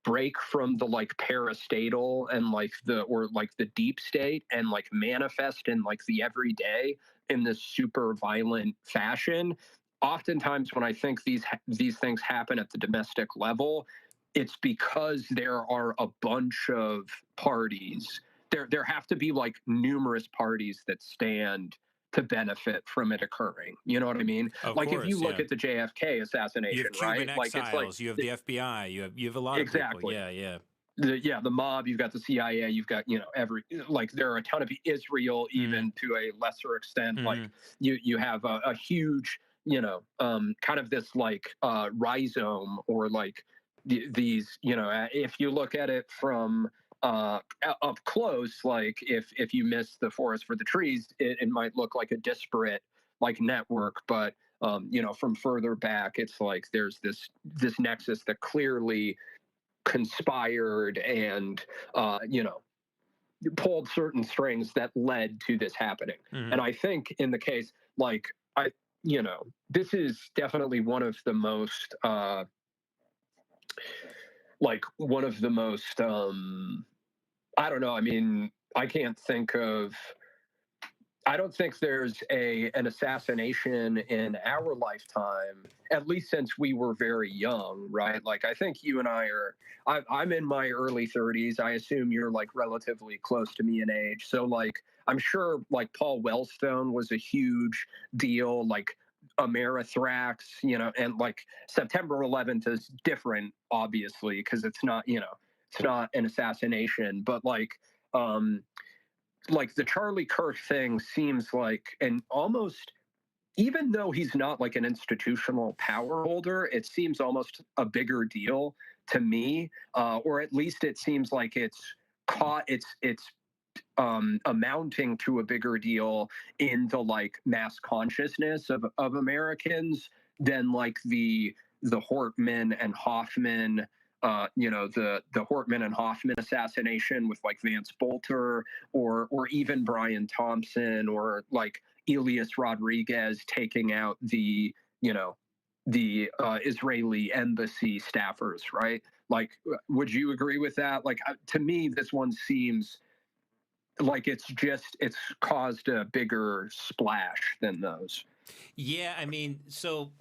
[SPEAKER 2] break from the like parastatal and like the deep state and like manifest in like the everyday in this super violent fashion. Oftentimes, when I think these things happen at the domestic level, it's because there are a bunch of parties. There have to be like numerous parties that stand to benefit from it occurring. You know what I mean?
[SPEAKER 3] Of
[SPEAKER 2] like
[SPEAKER 3] course,
[SPEAKER 2] if you look
[SPEAKER 3] yeah.
[SPEAKER 2] at the JFK assassination,
[SPEAKER 3] You have Cuban
[SPEAKER 2] right? Like
[SPEAKER 3] exiles,
[SPEAKER 2] it's like
[SPEAKER 3] you have the FBI, you have a lot of people.
[SPEAKER 2] exactly.
[SPEAKER 3] Yeah.
[SPEAKER 2] The mob, you've got the CIA, you've got, like there are a ton of Israel, even to a lesser extent. Like you have a huge, kind of this like rhizome or like these, if you look at it from up close, like if you miss the forest for the trees, it might look like a disparate like network, but from further back, it's like there's this nexus that clearly conspired and pulled certain strings that led to this happening. And I think in the case, like this is definitely one of the most I don't know, I mean, I don't think there's an assassination in our lifetime, at least since we were very young, right? Like, I think you and I'm in my early 30s. I assume you're like relatively close to me in age. So like, I'm sure like Paul Wellstone was a huge deal, like Amerithrax, and like September 11th is different, obviously, because it's not an assassination, but like the Charlie Kirk thing seems like an almost, even though he's not like an institutional power holder, it seems almost a bigger deal to me, or at least it seems like it's amounting to a bigger deal in the like mass consciousness of Americans than like the Hortman and Hoffman. The Hortman and Hoffman assassination with like Vance Bolter, or even Brian Thompson, or like Elias Rodriguez taking out the Israeli embassy staffers, right? Like, would you agree with that? Like, to me, this one seems like it's caused a bigger splash than those.
[SPEAKER 3] Yeah, I mean, so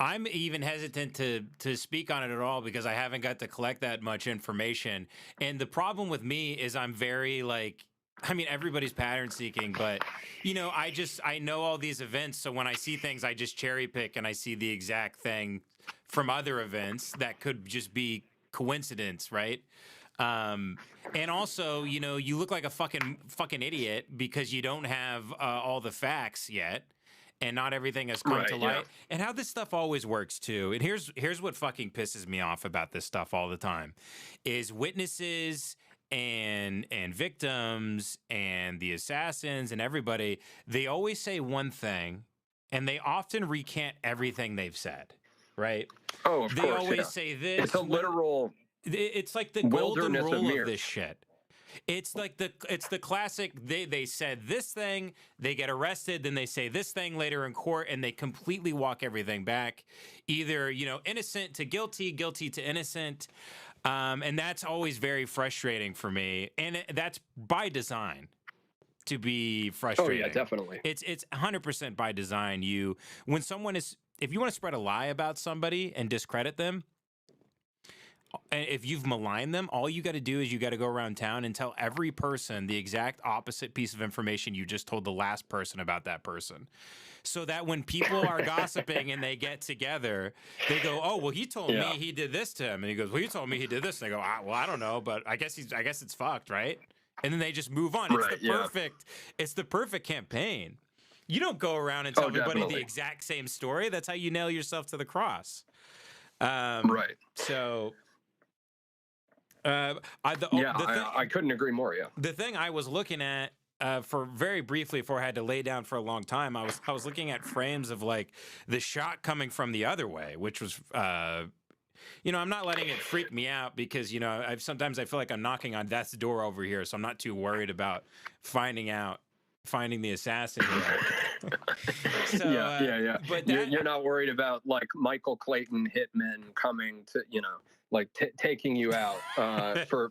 [SPEAKER 3] I'm even hesitant to speak on it at all because I haven't got to collect that much information. And the problem with me is I'm very like, I mean, everybody's pattern seeking, but I know all these events. So when I see things, I just cherry pick and I see the exact thing from other events that could just be coincidence, right? And also, you look like a fucking idiot because you don't have all the facts yet. And not everything has come to light. Yeah. And how this stuff always works too. And here's what fucking pisses me off about this stuff all the time is witnesses and victims and the assassins and everybody, they always say one thing and they often recant everything they've said, right?
[SPEAKER 2] Oh, of course.
[SPEAKER 3] They always say this.
[SPEAKER 2] It's a literal
[SPEAKER 3] it's like the golden rule of this shit. It's like the classic, they said this thing, they get arrested, then they say this thing later in court, and they completely walk everything back. Either, innocent to guilty, guilty to innocent. And that's always very frustrating for me. And that's by design to be frustrating.
[SPEAKER 2] Oh, yeah, definitely.
[SPEAKER 3] It's 100% by design. If you want to spread a lie about somebody and discredit them, if you've maligned them, all you got to do is you got to go around town and tell every person the exact opposite piece of information you just told the last person about that person. So that when people are gossiping and they get together, they go, "Oh, well, he told me he did this to him," and he goes, "Well, you told me he did this." And they go, "Well, I don't know, but I guess it's fucked, right?" And then they just move on.
[SPEAKER 2] Right,
[SPEAKER 3] It's the perfect campaign. You don't go around and tell everybody the exact same story. That's how you nail yourself to the cross.
[SPEAKER 2] Right.
[SPEAKER 3] So.
[SPEAKER 2] I couldn't agree more. Yeah.
[SPEAKER 3] The thing I was looking at for very briefly before I had to lay down for a long time, I was looking at frames of like the shot coming from the other way, which was, I'm not letting it freak me out because, sometimes I feel like I'm knocking on death's door over here. So I'm not too worried about finding the assassin here.
[SPEAKER 2] So, yeah. But you're not worried about like Michael Clayton hitmen coming to, like taking you out for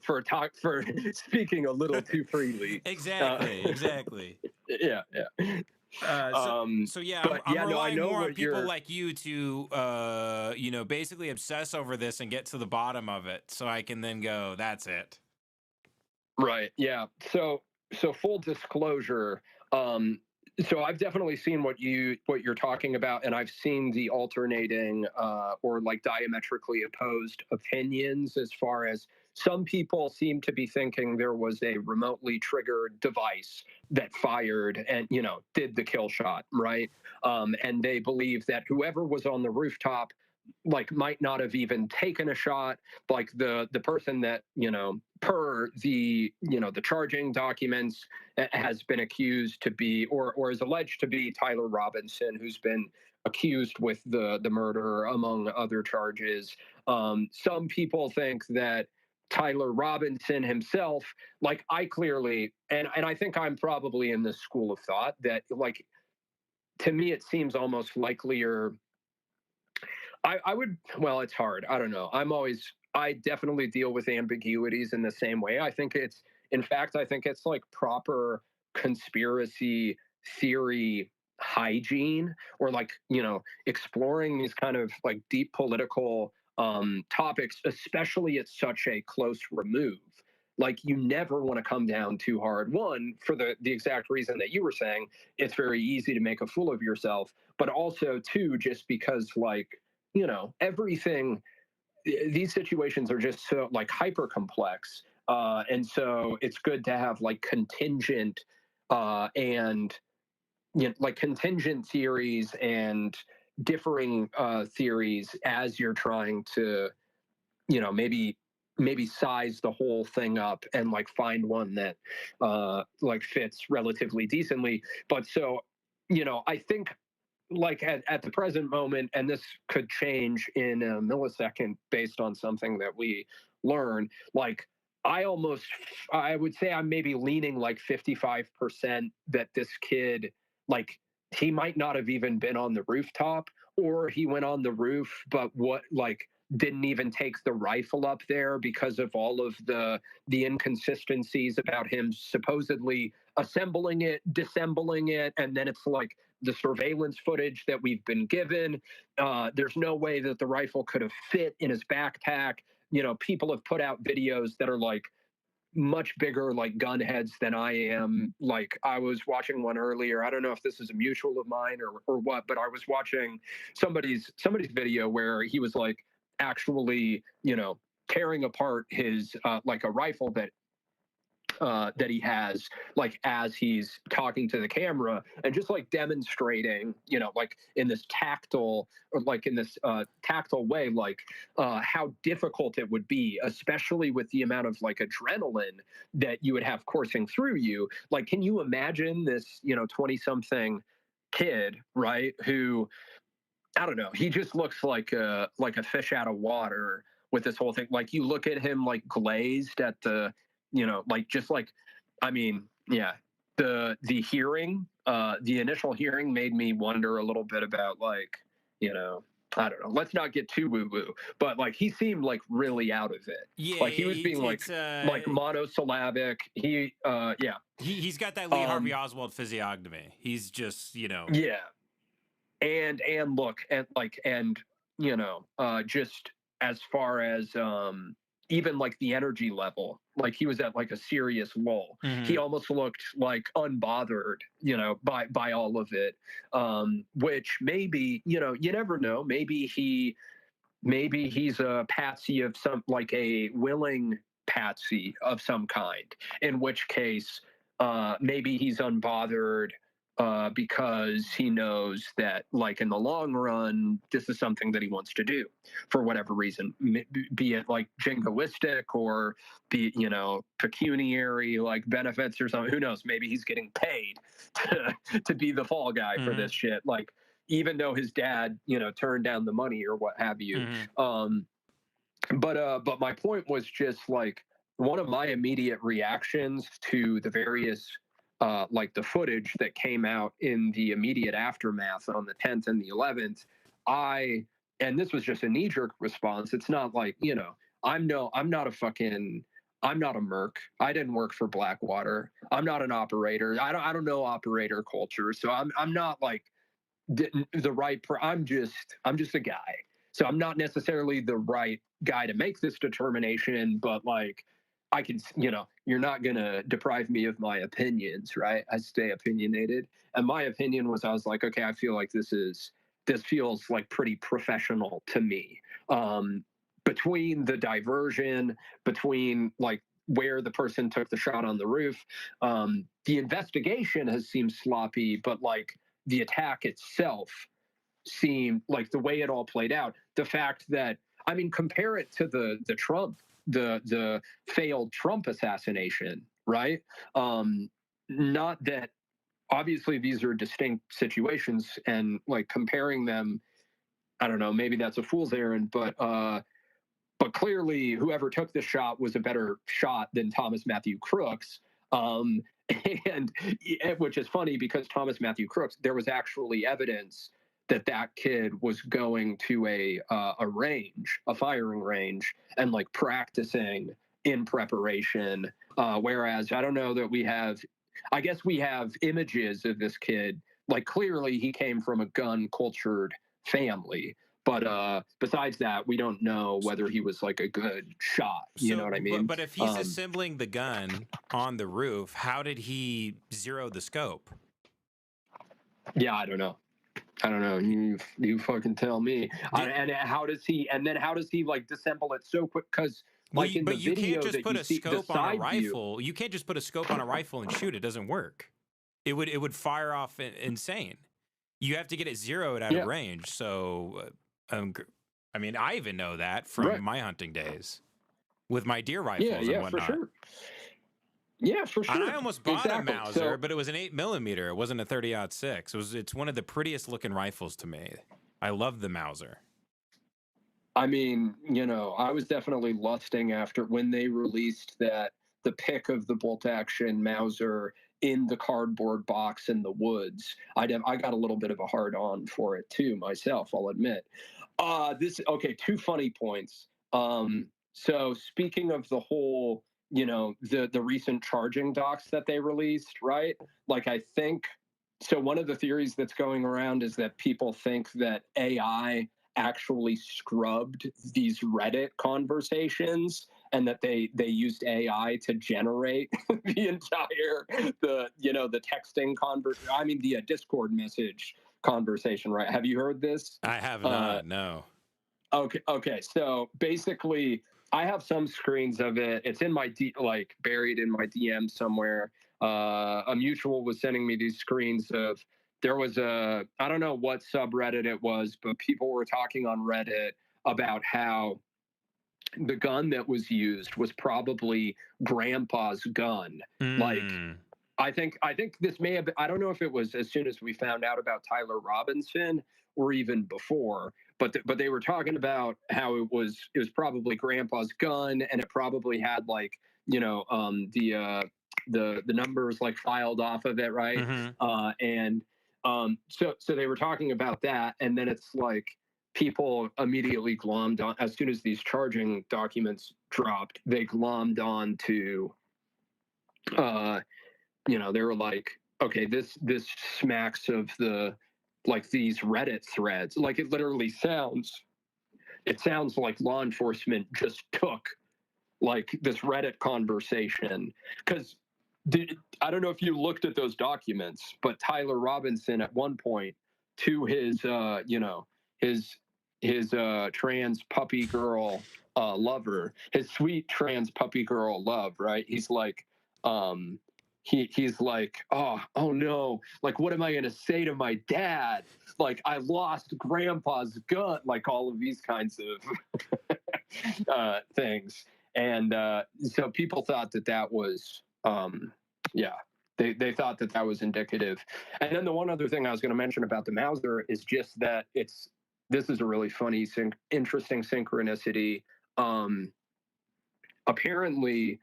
[SPEAKER 2] speaking a little too freely.
[SPEAKER 3] Exactly.
[SPEAKER 2] Yeah.
[SPEAKER 3] I'm relying more on people like you to, basically obsess over this and get to the bottom of it, so I can then go, that's it.
[SPEAKER 2] Right. Yeah. So full disclosure. So I've definitely seen what you're talking about, and I've seen the alternating or like diametrically opposed opinions as far as some people seem to be thinking there was a remotely triggered device that fired and, did the kill shot, right? And they believe that whoever was on the rooftop like might not have even taken a shot, like the person that, per the, the charging documents has been accused to be or is alleged to be Tyler Robinson, who's been accused with the murder among other charges. Some people think that Tyler Robinson himself, like I clearly, and I think I'm probably in this school of thought that, like, to me, it seems almost likelier. I would, well, it's hard. I don't know. I definitely deal with ambiguities in the same way. I think it's like proper conspiracy theory hygiene, or like, exploring these kind of like deep political topics, especially at such a close remove. Like, you never want to come down too hard. One, for the exact reason that you were saying, it's very easy to make a fool of yourself. But also, two, just because, like, everything, these situations are just so like hyper complex. And so it's good to have like contingent and, like contingent theories and differing theories as you're trying to, maybe size the whole thing up and like find one that like fits relatively decently. But so, I think like at the present moment, and this could change in a millisecond based on something that we learn, like I would say I'm maybe leaning like 55% that this kid, like, he might not have even been on the rooftop, or he went on the roof, but didn't even take the rifle up there because of all of the inconsistencies about him supposedly assembling it, disassembling it, and then it's like the surveillance footage that we've been given. There's no way that the rifle could have fit in his backpack. People have put out videos that are like much bigger, like gun heads than I am. Like, I was watching one earlier. I don't know if this is a mutual of mine or what, but I was watching somebody's video where he was like actually, tearing apart his like a rifle that he has, like, as he's talking to the camera, and just like demonstrating, like in this tactile way, like how difficult it would be, especially with the amount of like adrenaline that you would have coursing through you. Like, can you imagine this, 20-something kid, right, who, I don't know, he just looks like a fish out of water with this whole thing. Like, you look at him like glazed at the, like, just like, I mean, yeah, the hearing, the initial hearing made me wonder a little bit about, like, I don't know, let's not get too woo-woo, but like he seemed like really out of it.
[SPEAKER 3] Yeah,
[SPEAKER 2] like he was being like monosyllabic. He's
[SPEAKER 3] got that Lee Harvey Oswald physiognomy. He's just,
[SPEAKER 2] Yeah. And look, and like, and, just as far as even like the energy level, like he was at like a serious lull. Mm-hmm. He almost looked like unbothered, by all of it. Which maybe, you never know. Maybe he's a patsy of some, like a willing patsy of some kind, in which case maybe he's unbothered because he knows that, like, in the long run, this is something that he wants to do for whatever reason, be it like jingoistic or be, pecuniary, like benefits or something. Who knows? Maybe he's getting paid to be the fall guy for this shit. Like, even though his dad, turned down the money or what have you. But my point was just like, one of my immediate reactions to the various like the footage that came out in the immediate aftermath on the 10th and the 11th, and this was just a knee-jerk response. It's not like, I'm not a merc. I didn't work for Blackwater. I'm not an operator. I don't know operator culture. So I'm not like the right, I'm just a guy. So I'm not necessarily the right guy to make this determination, but like, I can, you're not going to deprive me of my opinions, right? I stay opinionated. And my opinion was, I was like, okay, I feel like this feels like pretty professional to me. Between the diversion, between like where the person took the shot on the roof, the investigation has seemed sloppy, but like the attack itself seemed like the way it all played out. The fact that, I mean, compare it to the Trump, the failed Trump assassination, right? Not that, obviously these are distinct situations, and like comparing them, I don't know, maybe that's a fool's errand, but clearly whoever took the shot was a better shot than Thomas Matthew Crooks. And which is funny because Thomas Matthew Crooks, there was actually evidence that kid was going to a range, a firing range, and like practicing in preparation. Whereas I don't know that we have, I guess we have images of this kid. Like, clearly he came from a gun cultured family. But besides that, we don't know whether he was like a good shot. You know what I mean?
[SPEAKER 3] But if he's assembling the gun on the roof, how did he zero the scope?
[SPEAKER 2] Yeah, I don't know. You fucking tell me. And how does he like disassemble it so quick? Because like in the video, you can't just put a scope on a rifle.
[SPEAKER 3] You can't just put a scope on a rifle and shoot. It doesn't work. It would fire off insane. You have to get it zeroed at a range. So, I mean, I even know that from my hunting days with my deer rifles and whatnot.
[SPEAKER 2] For sure. Yeah, for sure.
[SPEAKER 3] And I almost bought a Mauser, but it was an 8mm. It wasn't a 30-06. It's one of the prettiest looking rifles to me. I love the Mauser.
[SPEAKER 2] I mean, I was definitely lusting after when they released the pic of the bolt action Mauser in the cardboard box in the woods. I got a little bit of a hard on for it too myself, I'll admit. Two funny points. So speaking of the whole, the recent charging docs that they released, right? Like, I think, so one of the theories that's going around is that people think that AI actually scrubbed these Reddit conversations and that they used AI to generate the entire, the texting the Discord message conversation, right? Have you heard this?
[SPEAKER 3] I have not, no.
[SPEAKER 2] Okay. So basically, I have some screens of it. It's in my buried in my DM somewhere. A mutual was sending me these screens of, there was I don't know what subreddit it was, but people were talking on Reddit about how the gun that was used was probably grandpa's gun. Like, I think this may have been, I don't know if it was as soon as we found out about Tyler Robinson or even before, but they were talking about how it was probably grandpa's gun, and it probably had like, the numbers like filed off of it, right? So they were talking about that, and then it's like people immediately glommed on, as soon as these charging documents dropped, they glommed on to, they were like, okay, this smacks of the, like, these Reddit threads. Like, it literally sounds like law enforcement just took like this Reddit conversation. Because I don't know if you looked at those documents, but Tyler Robinson at one point to his trans puppy girl lover, his sweet trans puppy girl love, right? He's like, he's like, oh no, like, what am I going to say to my dad? Like, I lost grandpa's gun, like all of these kinds of things. And so people thought that was, they thought that was indicative. And then the one other thing I was going to mention about the Mauser is just that this is a really funny, interesting synchronicity. Apparently,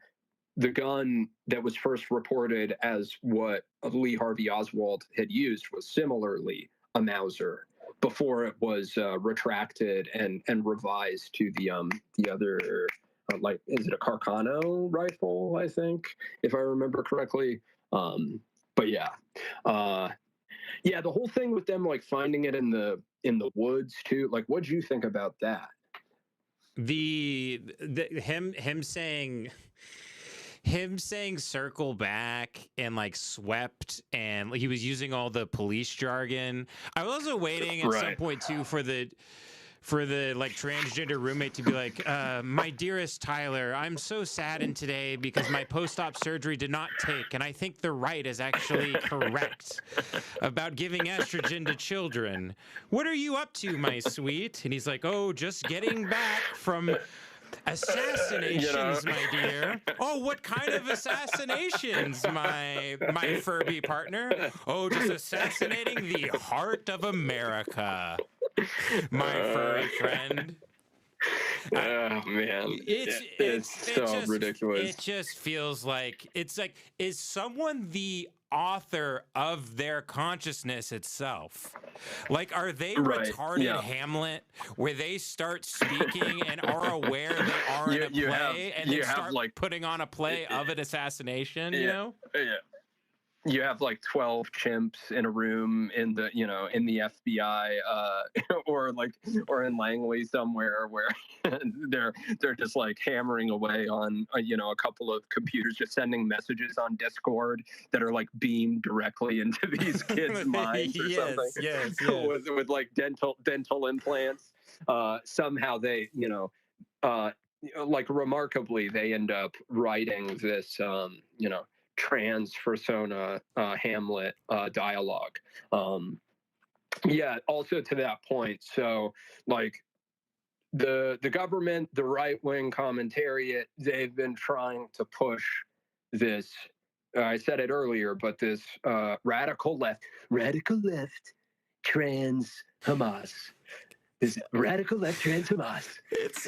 [SPEAKER 2] the gun that was first reported as what Lee Harvey Oswald had used was similarly a Mauser before it was retracted and revised to the other, like, is it a Carcano rifle, I think, if I remember correctly. But yeah, the whole thing with them, like, finding it in the woods too. Like, what'd you think about that?
[SPEAKER 3] Him saying circle back and like swept, and like he was using all the police jargon. I was also waiting at some point too for the like transgender roommate to be like, my dearest Tyler, I'm so saddened today because my post-op surgery did not take, and I think the right is actually correct about giving estrogen to children. What are you up to, my sweet? And he's like, oh, just getting back from assassinations, my dear. Oh, what kind of assassinations, my Furby partner? Oh, just assassinating the heart of America, my furry friend.
[SPEAKER 2] Oh man, it's so ridiculous.
[SPEAKER 3] It just feels like is someone the author of their consciousness itself? Like, are they retarded Hamlet, where they start speaking and are aware they are in a play, and they start like putting on a play of an assassination? You know?
[SPEAKER 2] Yeah. You have like 12 chimps in a room in the FBI, or in Langley somewhere, where they're just like hammering away on a couple of computers, just sending messages on Discord that are like beamed directly into these kids' minds or something.
[SPEAKER 3] Yes.
[SPEAKER 2] with like dental implants. Somehow they like remarkably they end up writing this trans persona Hamlet dialogue. Also to that point, so like the government, the right-wing commentariat, they've been trying to push this, I said it earlier, but this radical left trans Hamas. This radical left trans Hamas.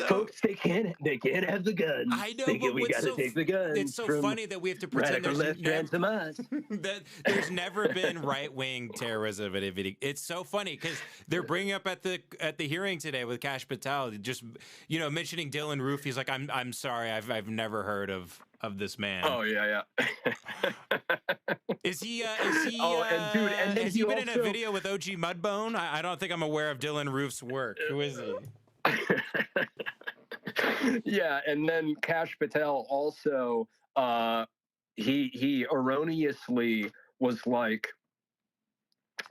[SPEAKER 2] Folks, they can't have the guns.
[SPEAKER 3] I know, but
[SPEAKER 2] we got to take the guns.
[SPEAKER 3] It's so funny that we have to pretend
[SPEAKER 2] radical left trans Hamas.
[SPEAKER 3] that there's never been right-wing terrorism at Avery. It's so funny because they're bringing up at the hearing today with Kash Patel, just mentioning Dylan Roof. He's like, I'm sorry, I've never heard of this man.
[SPEAKER 2] Oh yeah.
[SPEAKER 3] Is he?
[SPEAKER 2] Oh, and dude, and then
[SPEAKER 3] has he been in a video with OG Mudbone? I don't think I'm aware of Dylan Roof's work. Who is he?
[SPEAKER 2] Yeah, and then Kash Patel also, he erroneously was like,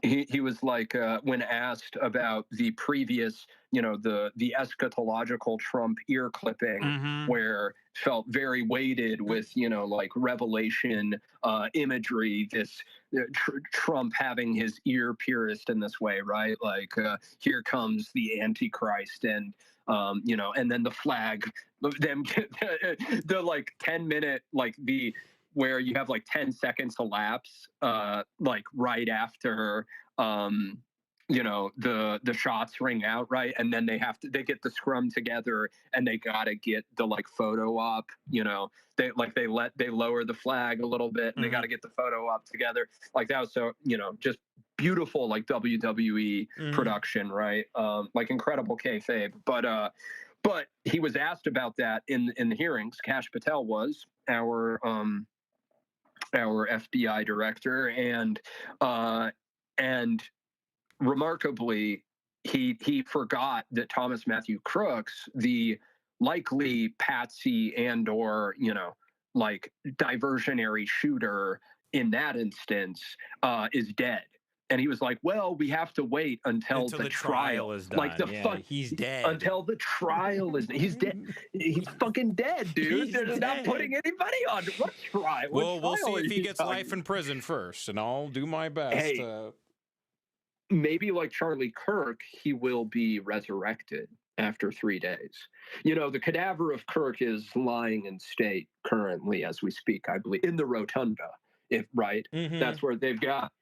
[SPEAKER 2] he was like, when asked about the previous, the eschatological Trump ear clipping, where felt very weighted with, like revelation imagery, this Trump having his ear pierced in this way, right? Like, here comes the Antichrist, and and then the flag, them the like 10-minute, like where you have like 10 seconds elapse, like right after, the shots ring out, right? And then they get the scrum together, and they gotta get the like photo op, they lower the flag a little bit, and they gotta get the photo op together. Like, that was so, just beautiful, like WWE production, right? Like incredible kayfabe. But he was asked about that in the hearings. Kash Patel was our FBI director, and
[SPEAKER 5] remarkably, he forgot that Thomas Matthew Crooks, the likely patsy and or, like diversionary shooter in that instance, is dead. And he was like, well, we have to wait until the trial
[SPEAKER 3] is done.
[SPEAKER 5] Like
[SPEAKER 3] he's dead.
[SPEAKER 5] Until the trial is he's dead. He's fucking dead, dude. They're not putting anybody on. What trial?
[SPEAKER 3] Well, we'll see if he gets life in prison first, and I'll do my best.
[SPEAKER 5] Hey, maybe like Charlie Kirk, he will be resurrected after 3 days. You know, the cadaver of Kirk is lying in state currently as we speak, I believe, in the rotunda. That's where they've got.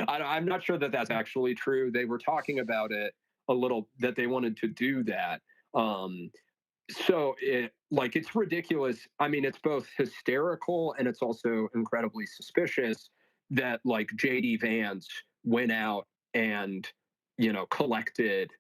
[SPEAKER 5] I'm not sure that that's actually true. They were talking about it a little, that they wanted to do that. So it's ridiculous. I mean, it's both hysterical and it's also incredibly suspicious that like J.D. Vance went out and, you know, collected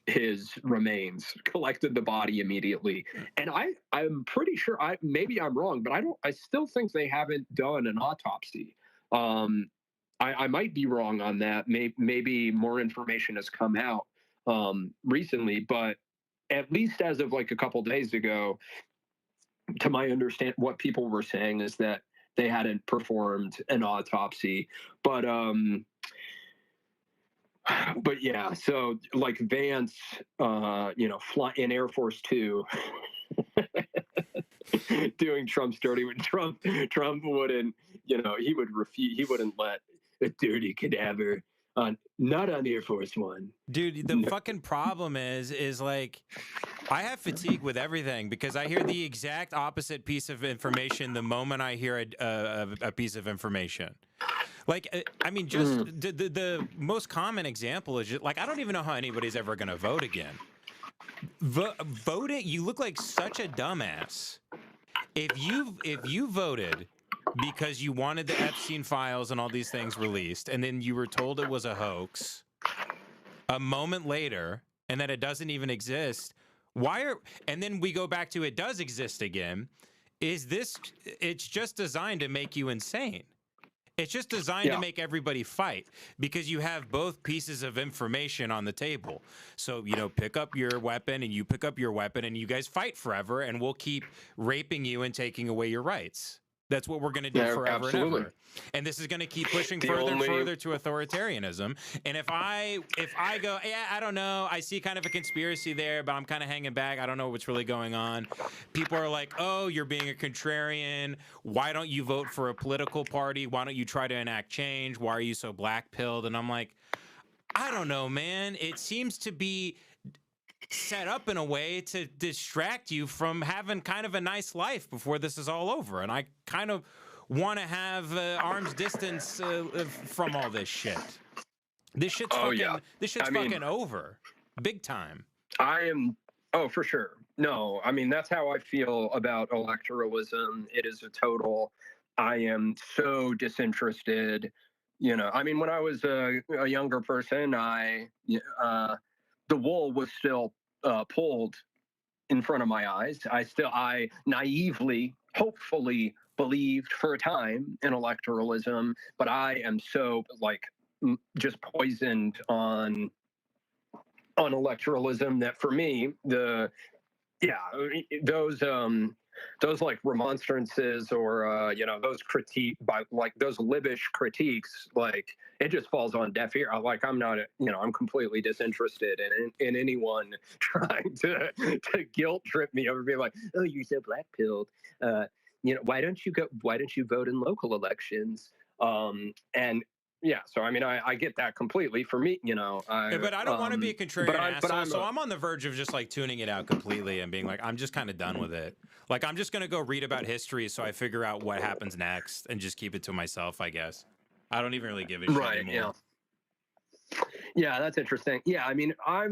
[SPEAKER 5] his remains, collected the body immediately. And I'm pretty sure, maybe I'm wrong, but I still think they haven't done an autopsy. I might be wrong on that. Maybe more information has come out recently, but at least as of like a couple days ago, to my understanding, what people were saying is that they hadn't performed an autopsy. But yeah, so like Vance, you know, fly in Air Force Two, doing Trump's dirty. Trump wouldn't, you know, he would refuse. He wouldn't let a dirty cadaver on, not on Air Force One.
[SPEAKER 3] Dude, the fucking problem is like, I have fatigue with everything because I hear the exact opposite piece of information the moment I hear a piece of information. Like, I mean, just the most common example is just, like, I don't even know how anybody's ever going to vote again. Vote it. You look like such a dumbass. If you voted because you wanted the Epstein files and all these things released, and then you were told it was a hoax a moment later, and that it doesn't even exist, and then we go back to it does exist again, it's just designed to make you insane. It's just designed to make everybody fight because you have both pieces of information on the table. So, you know, pick up your weapon and you pick up your weapon and you guys fight forever and we'll keep raping you and taking away your rights. That's what we're going to do forever and ever. And this is going to keep pushing further and further to authoritarianism. And if I go, yeah, I don't know, I see kind of a conspiracy there, but I'm kind of hanging back. I don't know what's really going on. People are like, oh, you're being a contrarian. Why don't you vote for a political party? Why don't you try to enact change? Why are you so black-pilled? And I'm like, I don't know, man. It seems to be set up in a way to distract you from having kind of a nice life before this is all over. And I kind of want to have arm's distance from all this shit. This shit's fucking over. Big time.
[SPEAKER 5] For sure. No, I mean, that's how I feel about electoralism. It is a total, I am so disinterested. You know, I mean, when I was a younger person, the wool was still pulled in front of my eyes. I naively, hopefully believed for a time in electoralism, but I am so like just poisoned on electoralism that for me, those like remonstrances or you know, those those libbish critiques, like it just falls on deaf ear. Like I'm not, I'm completely disinterested in anyone trying to guilt trip me over being like, oh, you're so black pilled. Why don't you vote in local elections? And yeah, so I mean, I get that completely. For me, but
[SPEAKER 3] I don't want to be a contrarian asshole, so I'm on the verge of just like tuning it out completely and being like, I'm just kind of done with it. Like, I'm just gonna go read about history so I figure out what happens next and just keep it to myself, I guess. I don't even really give a shit anymore.
[SPEAKER 5] Yeah, that's interesting. Yeah, I mean, I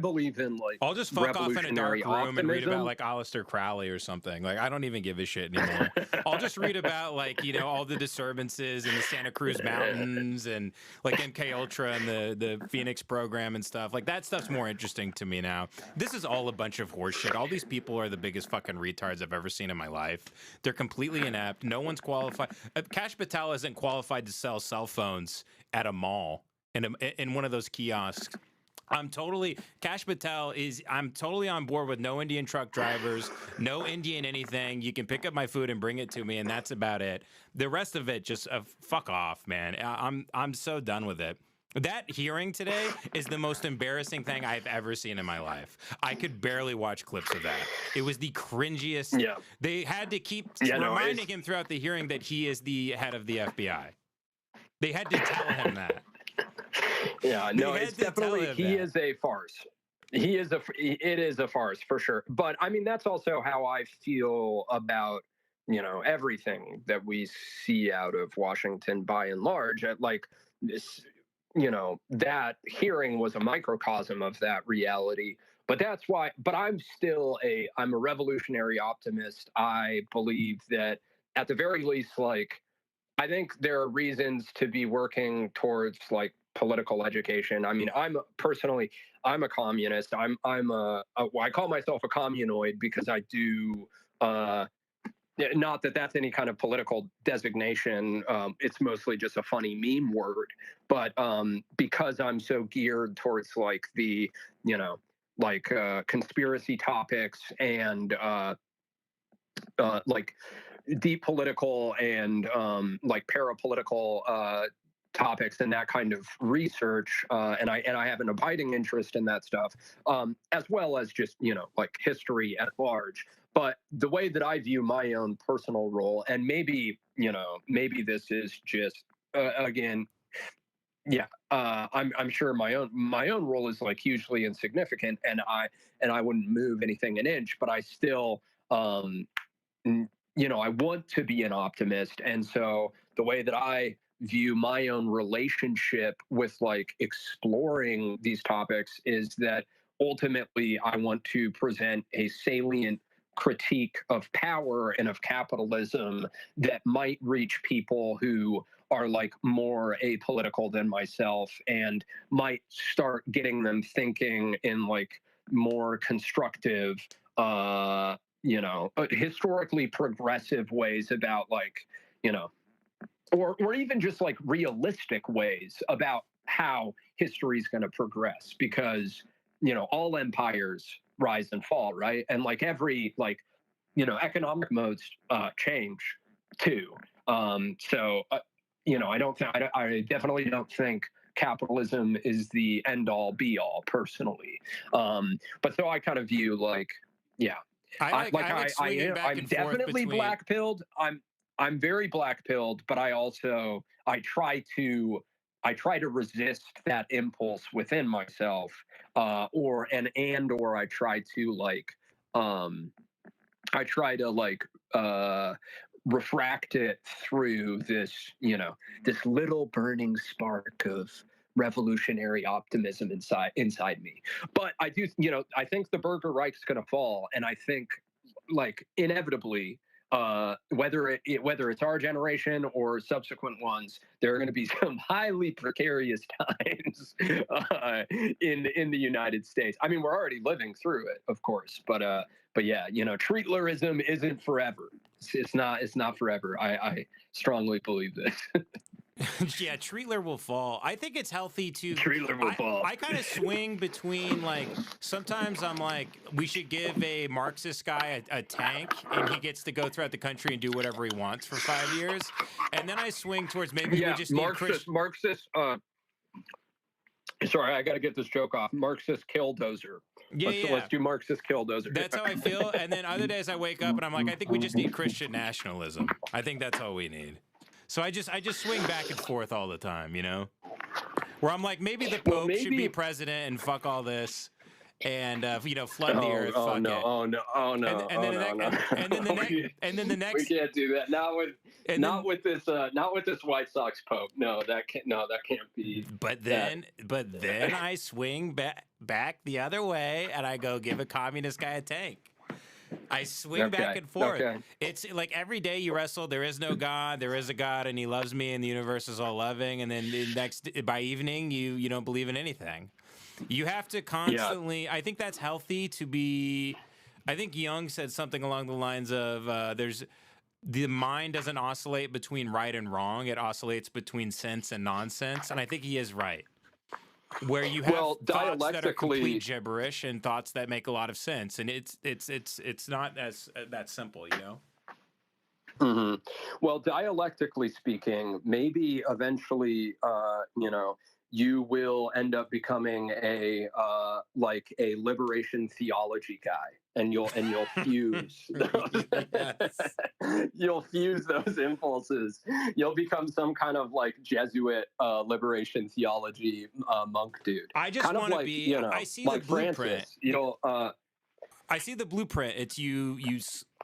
[SPEAKER 5] believe in like
[SPEAKER 3] I'll just fuck off in a dark room and read about like Aleister Crowley or something. Like, I don't even give a shit anymore. I'll just read about like, all the disturbances in the Santa Cruz Mountains and like MK Ultra and the Phoenix program and stuff. Like, that stuff's more interesting to me now. This is all a bunch of horseshit. All these people are the biggest fucking retards I've ever seen in my life. They're completely inept. No one's qualified. Kash Patel isn't qualified to sell cell phones at a mall. In one of those kiosks Kash Patel I'm totally on board with no Indian truck drivers, no Indian anything. You can pick up my food and bring it to me, and that's about it. The rest of it, just fuck off, man. I'm so done with it. That hearing today is the most embarrassing thing I've ever seen in my life. I could barely watch clips of that. It was the cringiest.
[SPEAKER 5] Yeah.
[SPEAKER 3] They had to keep reminding him throughout the hearing that he is the head of the FBI. They had to tell him that.
[SPEAKER 5] Yeah, no, it's definitely, he is a farce. It is a farce for sure. But I mean, that's also how I feel about, everything that we see out of Washington by and large. Like this, that hearing was a microcosm of that reality. But that's why, but I'm a revolutionary optimist. I believe that at the very least, like, I think there are reasons to be working towards like political education. I mean, I'm a communist. I call myself a communoid because I do, not that that's any kind of political designation. It's mostly just a funny meme word, but because I'm so geared towards like the, conspiracy topics and like deep political and like parapolitical topics and that kind of research, and I have an abiding interest in that stuff, as well as just like history at large. But the way that I view my own personal role, and maybe this is just again, yeah, I'm sure my own role is like hugely insignificant, and I wouldn't move anything an inch, but I still I want to be an optimist. And so the way that I view my own relationship with like exploring these topics is that ultimately I want to present a salient critique of power and of capitalism that might reach people who are like more apolitical than myself and might start getting them thinking in like more constructive, historically progressive ways about like, or even just like realistic ways about how history is going to progress, because, all empires rise and fall, right? And like every economic modes change too. I definitely don't think capitalism is the end all be all personally. But so I kind of view like, yeah. I'm definitely black pilled. I'm very black pilled, but I try to resist that impulse within myself, or I try to refract it through this little burning spark of revolutionary optimism inside me. But I do, I think the Burger Reich's going to fall, and I think like inevitably, whether it's our generation or subsequent ones, there are going to be some highly precarious times in the United States. I mean, we're already living through it, of course, but yeah, treatlerism isn't forever. It's not forever. I strongly believe this.
[SPEAKER 3] Yeah, Treatler will fall. I think it's healthy to.
[SPEAKER 5] Treatler will fall.
[SPEAKER 3] I kind of swing between like sometimes I'm like we should give a Marxist guy a tank and he gets to go throughout the country and do whatever he wants for 5 years, and then I swing towards maybe we just
[SPEAKER 5] Marxist. Sorry, I got to get this joke off. Marxist killdozer. Let's do Marxist killdozer.
[SPEAKER 3] That's how I feel. And then other days I wake up and I'm like, I think we just need Christian nationalism. I think that's all we need. So I just swing back and forth all the time, where I'm like, maybe the Pope should be president and fuck all this, and flood the earth.
[SPEAKER 5] And
[SPEAKER 3] then the next.
[SPEAKER 5] We can't do that. Not with this White Sox Pope. No, that can't be.
[SPEAKER 3] But then I swing back the other way, and I go give a communist guy a tank. I swing back and forth. Okay. It's like every day you wrestle. There is no God. There is a God, and He loves me, and the universe is all loving. And then by evening, you don't believe in anything. You have to constantly. Yeah. I think that's healthy to be. I think Jung said something along the lines of the mind doesn't oscillate between right and wrong. It oscillates between sense and nonsense. And I think he is right. where you have thoughts that are complete
[SPEAKER 5] dialectically,
[SPEAKER 3] gibberish and thoughts that make a lot of sense, and it's not as that simple, you know.
[SPEAKER 5] hmm Well, dialectically speaking, maybe eventually, you will end up becoming a like a liberation theology guy, and you'll fuse
[SPEAKER 3] Yes.
[SPEAKER 5] you'll fuse those impulses. You'll become some kind of like Jesuit liberation theology monk dude.
[SPEAKER 3] I just
[SPEAKER 5] Kind of
[SPEAKER 3] want to
[SPEAKER 5] like
[SPEAKER 3] be. I see
[SPEAKER 5] like
[SPEAKER 3] the blueprint.
[SPEAKER 5] Francis. You'll
[SPEAKER 3] I see the blueprint. It's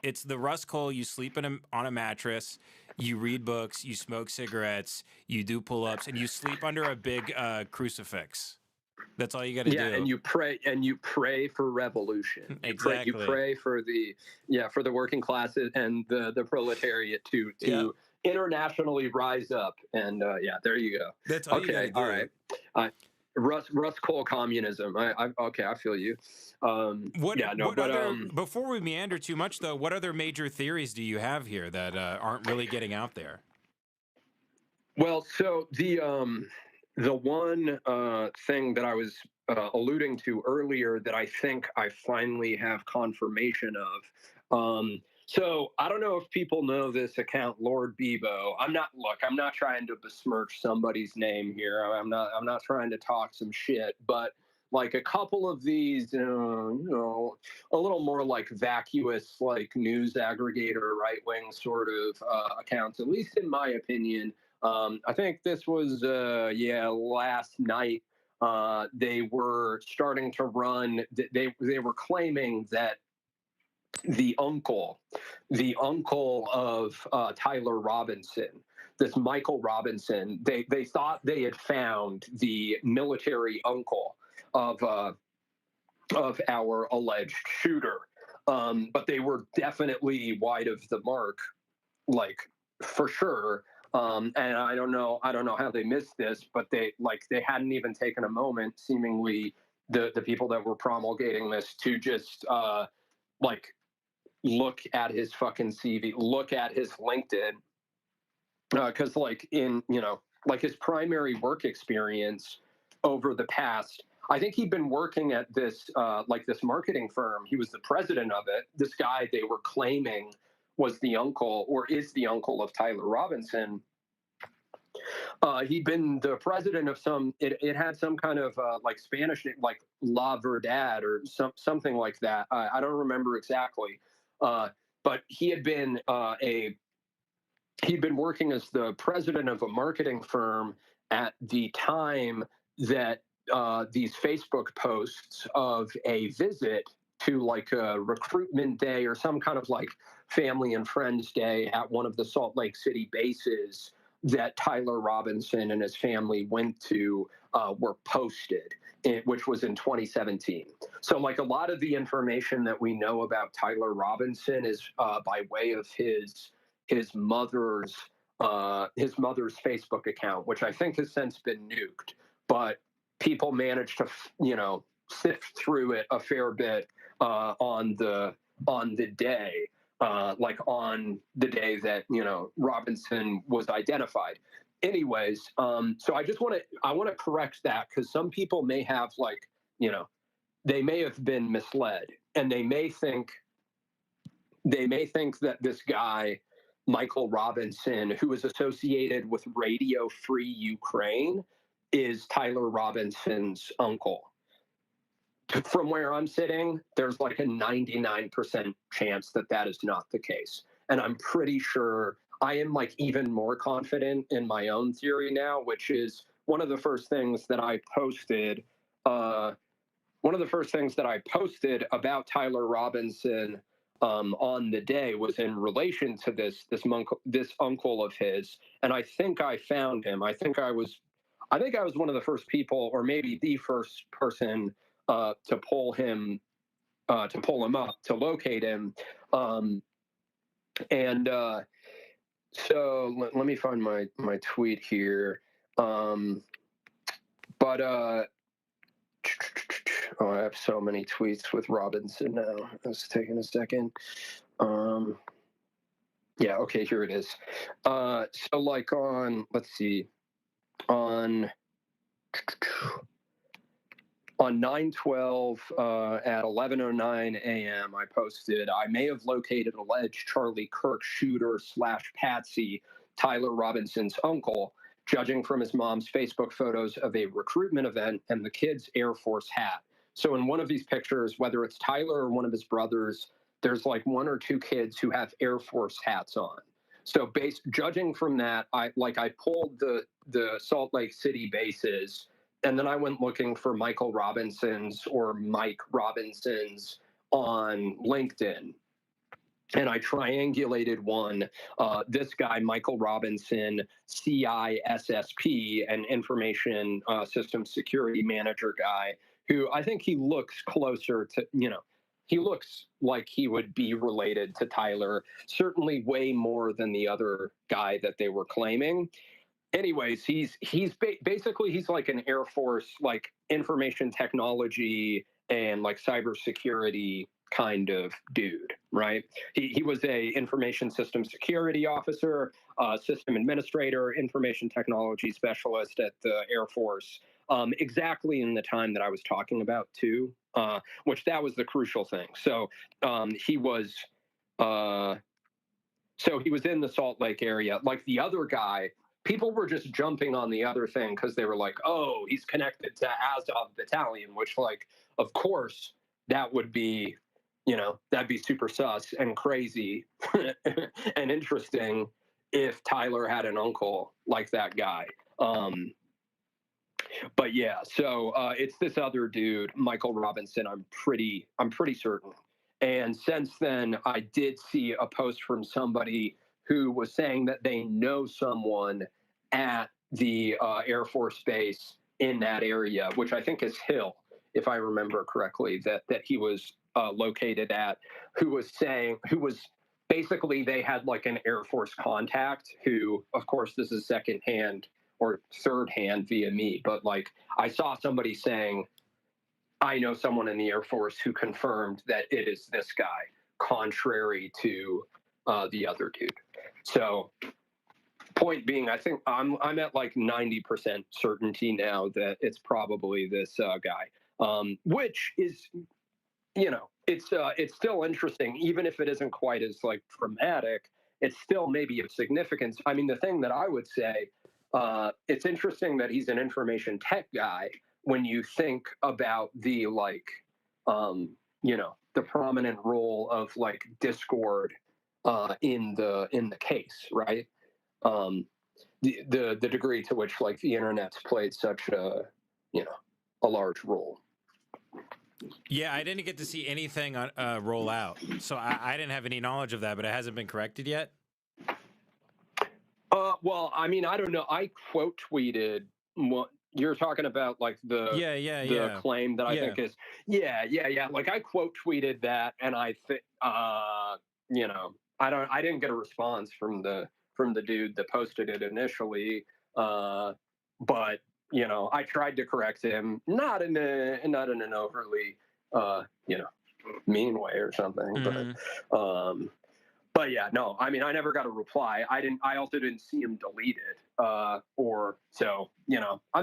[SPEAKER 3] it's the rust coal. You sleep on a mattress. You read books. You smoke cigarettes. You do pull-ups, and you sleep under a big crucifix. That's all you got to do.
[SPEAKER 5] and you pray for revolution.
[SPEAKER 3] Exactly.
[SPEAKER 5] You pray for the working classes and the proletariat to internationally rise up. And there you go.
[SPEAKER 3] That's all you got to do.
[SPEAKER 5] All right. Rust coal communism. I feel you.
[SPEAKER 3] Before we meander too much, though, what other major theories do you have here that aren't really getting out there?
[SPEAKER 5] Well, so the one thing that I was alluding to earlier that I think I finally have confirmation of. So I don't know if people know this account, Lord Bebo. I'm not trying to besmirch somebody's name here. I'm not trying to talk some shit, but like a couple of these, a little more like vacuous, like news aggregator, right wing sort of accounts, at least in my opinion. I think this was last night. They were starting to run. They were claiming that the uncle of Tyler Robinson, this Michael Robinson, they thought they had found the military uncle of our alleged shooter, but they were definitely wide of the mark, like for sure. And I don't know how they missed this, but they hadn't even taken a moment, seemingly the people that were promulgating this, to just look at his fucking CV, look at his LinkedIn, because his primary work experience over the past, I think he'd been working at this this marketing firm. He was the president of it. This guy they were claiming was the uncle, or is the uncle of Tyler Robinson. He'd been the president of it had some kind of Spanish name, like La Verdad or something like that. I don't remember exactly. But he had been he'd been working as the president of a marketing firm at the time that these Facebook posts of a visit to like a recruitment day or some kind of like family and friends day at one of the Salt Lake City bases that Tyler Robinson and his family went to were posted, which was in 2017. So like a lot of the information that we know about Tyler Robinson is by way of his mother's Facebook account, which I think has since been nuked, but people managed to sift through it a fair bit on the day. On the day that Robinson was identified. Anyways, so I want to correct that, because some people may have they may have been misled, and they may think that this guy Michael Robinson, who is associated with Radio Free Ukraine, is Tyler Robinson's uncle. From where I'm sitting, there's like a 99% chance that is not the case. And I'm pretty sure I am even more confident in my own theory now, which is one of the first things that I posted. One of the first things that I posted about Tyler Robinson on the day was in relation to this uncle of his. And I think I found him. I think I was one of the first people, or maybe the first person, to pull him up, to locate him. So let me find my tweet here. I have so many tweets with Robinson now. It's taking a second. Okay, here it is. So let's see, on on 9/12 at 11:09 a.m., I posted, I may have located alleged Charlie Kirk shooter / patsy, Tyler Robinson's uncle, judging from his mom's Facebook photos of a recruitment event and the kid's Air Force hat. So in one of these pictures, whether it's Tyler or one of his brothers, there's like one or two kids who have Air Force hats on. So judging from that, I pulled the Salt Lake City bases, and then I went looking for Michael Robinson's or Mike Robinson's on LinkedIn. And I triangulated one, this guy, Michael Robinson, CISSP, an information systems security manager guy, who I think he looks closer to, he looks like he would be related to Tyler, certainly way more than the other guy that they were claiming. Anyways, he's basically he's like an Air Force, like information technology and like cybersecurity kind of dude, right? He was a information system security officer, system administrator, information technology specialist at the Air Force, exactly in the time that I was talking about too, which that was the crucial thing. So he was in the Salt Lake area. Like the other guy, people were just jumping on the other thing because they were like, oh, he's connected to Azov Battalion, which, like, of course, that would be, that'd be super sus and crazy and interesting if Tyler had an uncle like that guy. But yeah, so it's this other dude, Michael Robinson. I'm pretty certain. And since then, I did see a post from somebody who was saying that they know someone at the Air Force Base in that area, which I think is Hill, if I remember correctly, that he was located at, who was basically, they had like an Air Force contact who, of course, this is secondhand or third hand via me, but like I saw somebody saying, I know someone in the Air Force who confirmed that it is this guy, contrary to the other dude. So point being, I think I'm at like 90% certainty now that it's probably this guy, which is, it's still interesting, even if it isn't quite as like dramatic. It's still maybe of significance. I mean, the thing that I would say, it's interesting that he's an information tech guy when you think about the the prominent role of like Discord in the case, right? The degree to which like the internet's played such a large role.
[SPEAKER 3] Yeah, I didn't get to see anything on roll out, so I didn't have any knowledge of that, but it hasn't been corrected yet.
[SPEAKER 5] Well, I mean, I don't know. I quote tweeted what you're talking about, like the claim that I think is like I quote tweeted that, and I think I didn't get a response from the dude that posted it initially, but I tried to correct him, not in an overly mean way or something,
[SPEAKER 3] Mm-hmm.
[SPEAKER 5] but yeah, no, I mean, I never got a reply. I also didn't see him delete it. I'm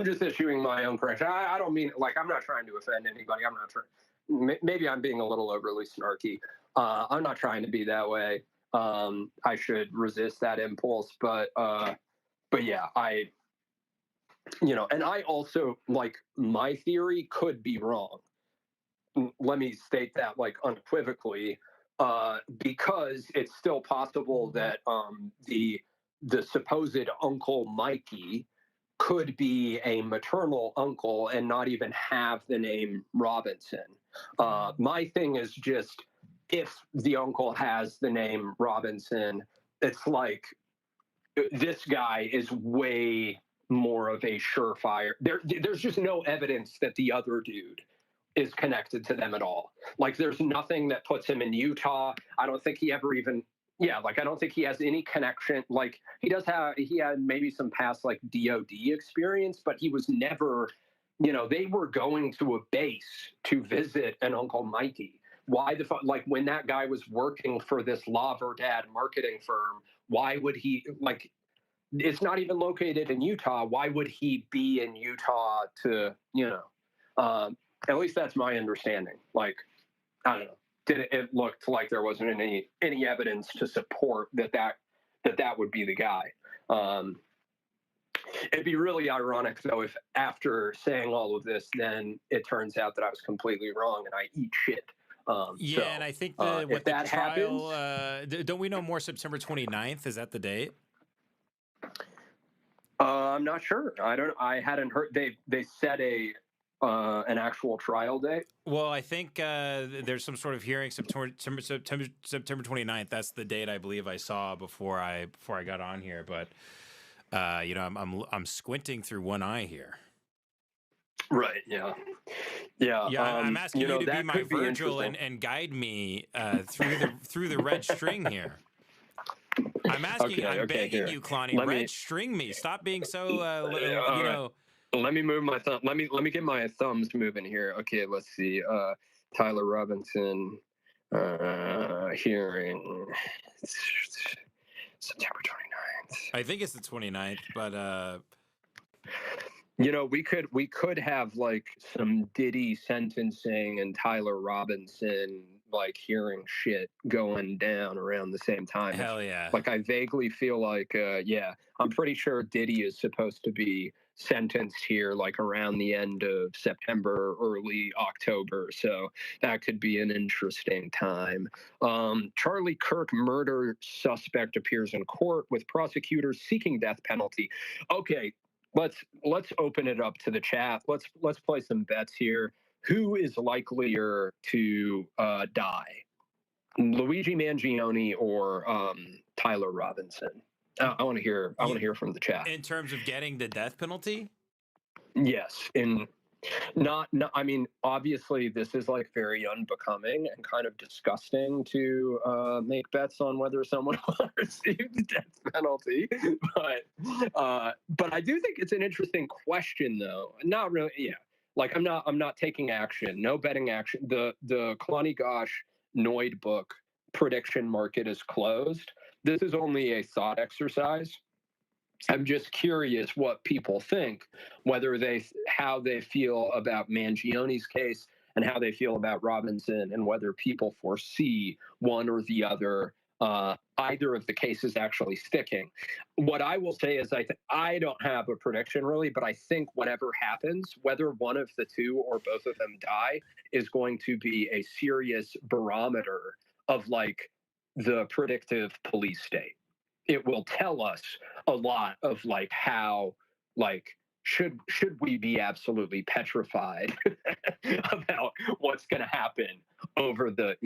[SPEAKER 5] just issuing my own correction. I don't mean, like, I'm not trying to offend anybody. I'm not trying, maybe I'm being a little overly snarky. I'm not trying to be that way. I should resist that impulse, but yeah, and I also, like, my theory could be wrong. Let me state that, like, unequivocally. Because it's still possible that the supposed Uncle Mikey could be a maternal uncle and not even have the name Robinson. My thing is just, if the uncle has the name Robinson, it's like this guy is way more of a surefire. There's just no evidence that the other dude is connected to them at all. Like, there's nothing that puts him in Utah. I don't think he ever even, I don't think he has any connection. Like, he had maybe some past, like, DOD experience, but he was never, they were going to a base to visit an Uncle Mikey. Why the fuck, like, when that guy was working for this La Verdad marketing firm, why would he, like, it's not even located in Utah. Why would he be in Utah to, At least that's my understanding. Like, I don't know. It looked like there wasn't any evidence to support that would be the guy. It'd be really ironic, though, if after saying all of this, then it turns out that I was completely wrong and I eat shit.
[SPEAKER 3] Yeah, and I think the trial,
[SPEAKER 5] happens,
[SPEAKER 3] don't we know more? September 29th, is that the date?
[SPEAKER 5] I'm not sure. I hadn't heard. They set an actual trial date.
[SPEAKER 3] Well, I think there's some sort of hearing September 29th. That's the date I believe I saw before I got on here. But I'm squinting through one eye here.
[SPEAKER 5] Right. Yeah.
[SPEAKER 3] I'm asking you to be my Virgil and guide me through the red string here. I'm asking. I'm begging you, Clonny. Red string me. Stop being so.
[SPEAKER 5] Let me move my thumb. Let me get my thumbs moving here. Okay. Let's see. Tyler Robinson hearing September 29th.
[SPEAKER 3] I think it's the 29th, but
[SPEAKER 5] we could have like some Diddy sentencing and Tyler Robinson like hearing shit going down around the same time.
[SPEAKER 3] Hell yeah.
[SPEAKER 5] Like I vaguely feel like I'm pretty sure Diddy is supposed to be sentenced here like around the end of September, early October. So that could be an interesting time. Charlie Kirk murder suspect appears in court with prosecutors seeking death penalty. Okay, let's open it up to the chat. Let's play some bets here. Who is likelier to die? Luigi Mangione or Tyler Robinson? I want to hear. I want to hear from the chat.
[SPEAKER 3] In terms of getting the death penalty?
[SPEAKER 5] Yes. I mean, obviously, this is like very unbecoming and kind of disgusting to make bets on whether someone will receive the death penalty. But I do think it's an interesting question, though. Not really. Yeah. Like I'm not taking action. No betting action. The Kalani Gosh Noid book prediction market is closed. This is only a thought exercise. I'm just curious what people think, how they feel about Mangione's case and how they feel about Robinson, and whether people foresee one or the other, either of the cases actually sticking. What I will say is I don't have a prediction really, but I think whatever happens, whether one of the two or both of them die, is going to be a serious barometer of like the predictive police state. It will tell us a lot of like how like should we be absolutely petrified about what's going to happen over the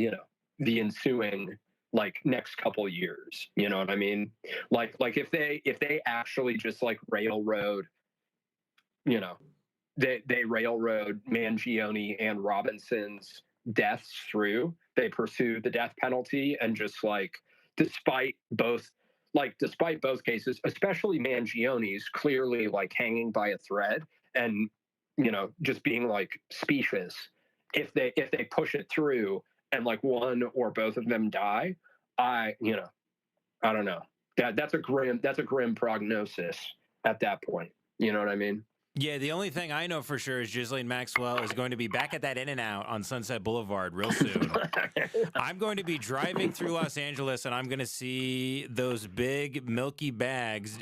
[SPEAKER 5] ensuing like next couple years. You know what I mean? Like if they actually just like railroad, they railroad Mangione and Robinson's deaths through. They pursue the death penalty, and just like despite both cases, especially Mangione's clearly like hanging by a thread and just being like specious, if they push it through and like one or both of them die, I don't know. That's a grim prognosis at that point. You know what I mean?
[SPEAKER 3] Yeah, the only thing I know for sure is Ghislaine Maxwell is going to be back at that In-N-Out on Sunset Boulevard real soon. I'm going to be driving through Los Angeles, and I'm going to see those big milky bags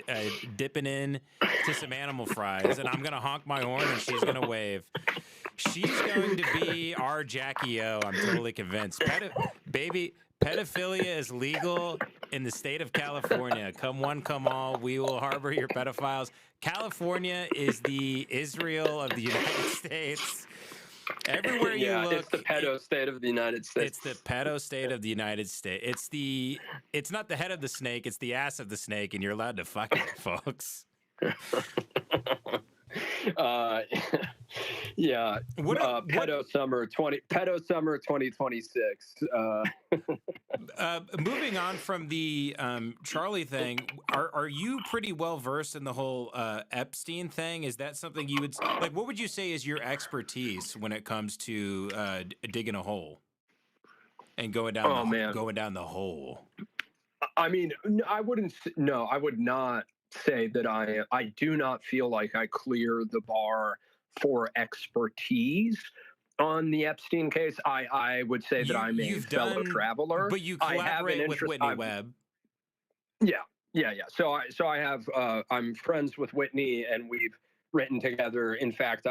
[SPEAKER 3] dipping in to some animal fries, and I'm going to honk my horn, and she's going to wave. She's going to be our Jackie O, I'm totally convinced. Pedophilia is legal in the state of California. Come one, come all. We will harbor your pedophiles. California is the Israel of the United States. Everywhere you look,
[SPEAKER 5] it's the pedo state of the United States.
[SPEAKER 3] It's the pedo state of the United States. It's not the head of the snake. It's the ass of the snake, and you're allowed to fuck it, folks. Pedo summer 2026. Moving on from the Charlie thing, are you pretty well versed in the whole Epstein thing? Is that something you would like? What would you say is your expertise when it comes to digging a hole and going down the hole?
[SPEAKER 5] I mean, I would not say that I do not feel like I clear the bar for expertise, on the Epstein case. I would say that I'm a fellow traveler.
[SPEAKER 3] But you collaborate with Whitney Webb.
[SPEAKER 5] Yeah. So I have I'm friends with Whitney, and we've written together. In fact,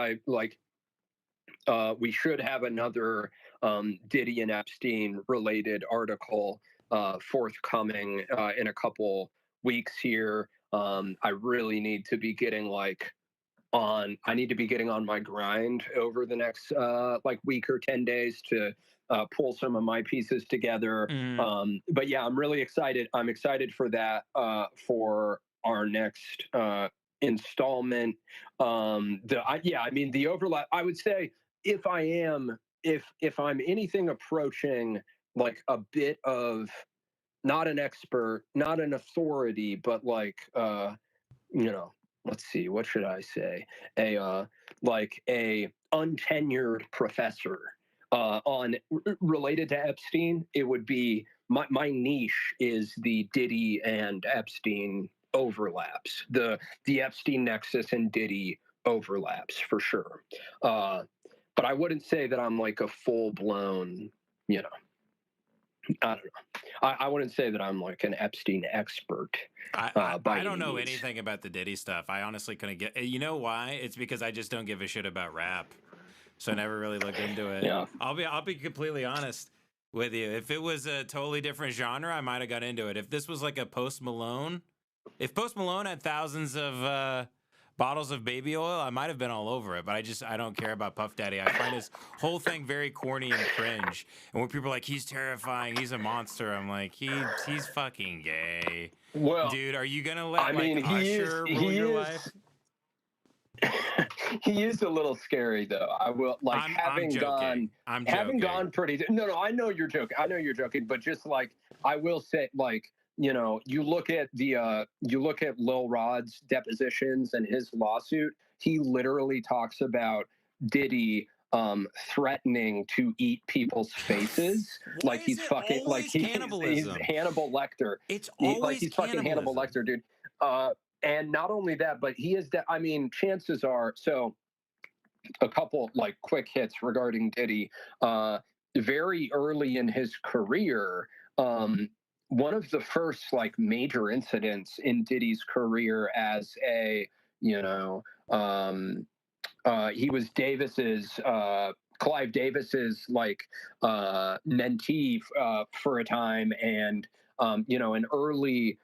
[SPEAKER 5] we should have another Diddy and Epstein related article forthcoming in a couple weeks here. I really need to be getting on my grind over the next week or 10 days to pull some of my pieces together. But yeah, I'm really excited. I'm excited for that, for our next installment. The overlap, I would say, if I'm anything approaching like a bit of, not an expert, not an authority, but let's see, what should I say? A untenured professor on related to Epstein. It would be my niche is the Diddy and Epstein overlaps, the Epstein nexus and Diddy overlaps for sure. But I wouldn't say that I'm like a full blown, I don't know. I wouldn't say that I'm like an Epstein expert.
[SPEAKER 3] I don't know anything about the Diddy stuff. I honestly couldn't get. You know why? It's because I just don't give a shit about rap, so I never really looked into it.
[SPEAKER 5] Yeah.
[SPEAKER 3] I'll be completely honest with you. If it was a totally different genre, I might have got into it. If this was like a Post Malone, if Post Malone had thousands of bottles of baby oil, I might have been all over it, but I don't care about Puff Daddy. I find his whole thing very corny and cringe. And when people are like, he's terrifying, he's a monster, I'm like, he's fucking gay.
[SPEAKER 5] Well,
[SPEAKER 3] dude, are you gonna let Usher rule your life?
[SPEAKER 5] He is a little scary, though. I will having gone pretty. No, I know you're joking. But just I will say, you look at Lil Rod's depositions and his lawsuit. He literally talks about Diddy threatening to eat people's faces. He's fucking he's Hannibal Lecter.
[SPEAKER 3] It's always
[SPEAKER 5] he's fucking Hannibal Lecter, dude. And not only that, but he is chances are, so a couple quick hits regarding Diddy. Very early in his career, one of the first major incidents in Diddy's career as a, he was Clive Davis's mentee for a time, and an early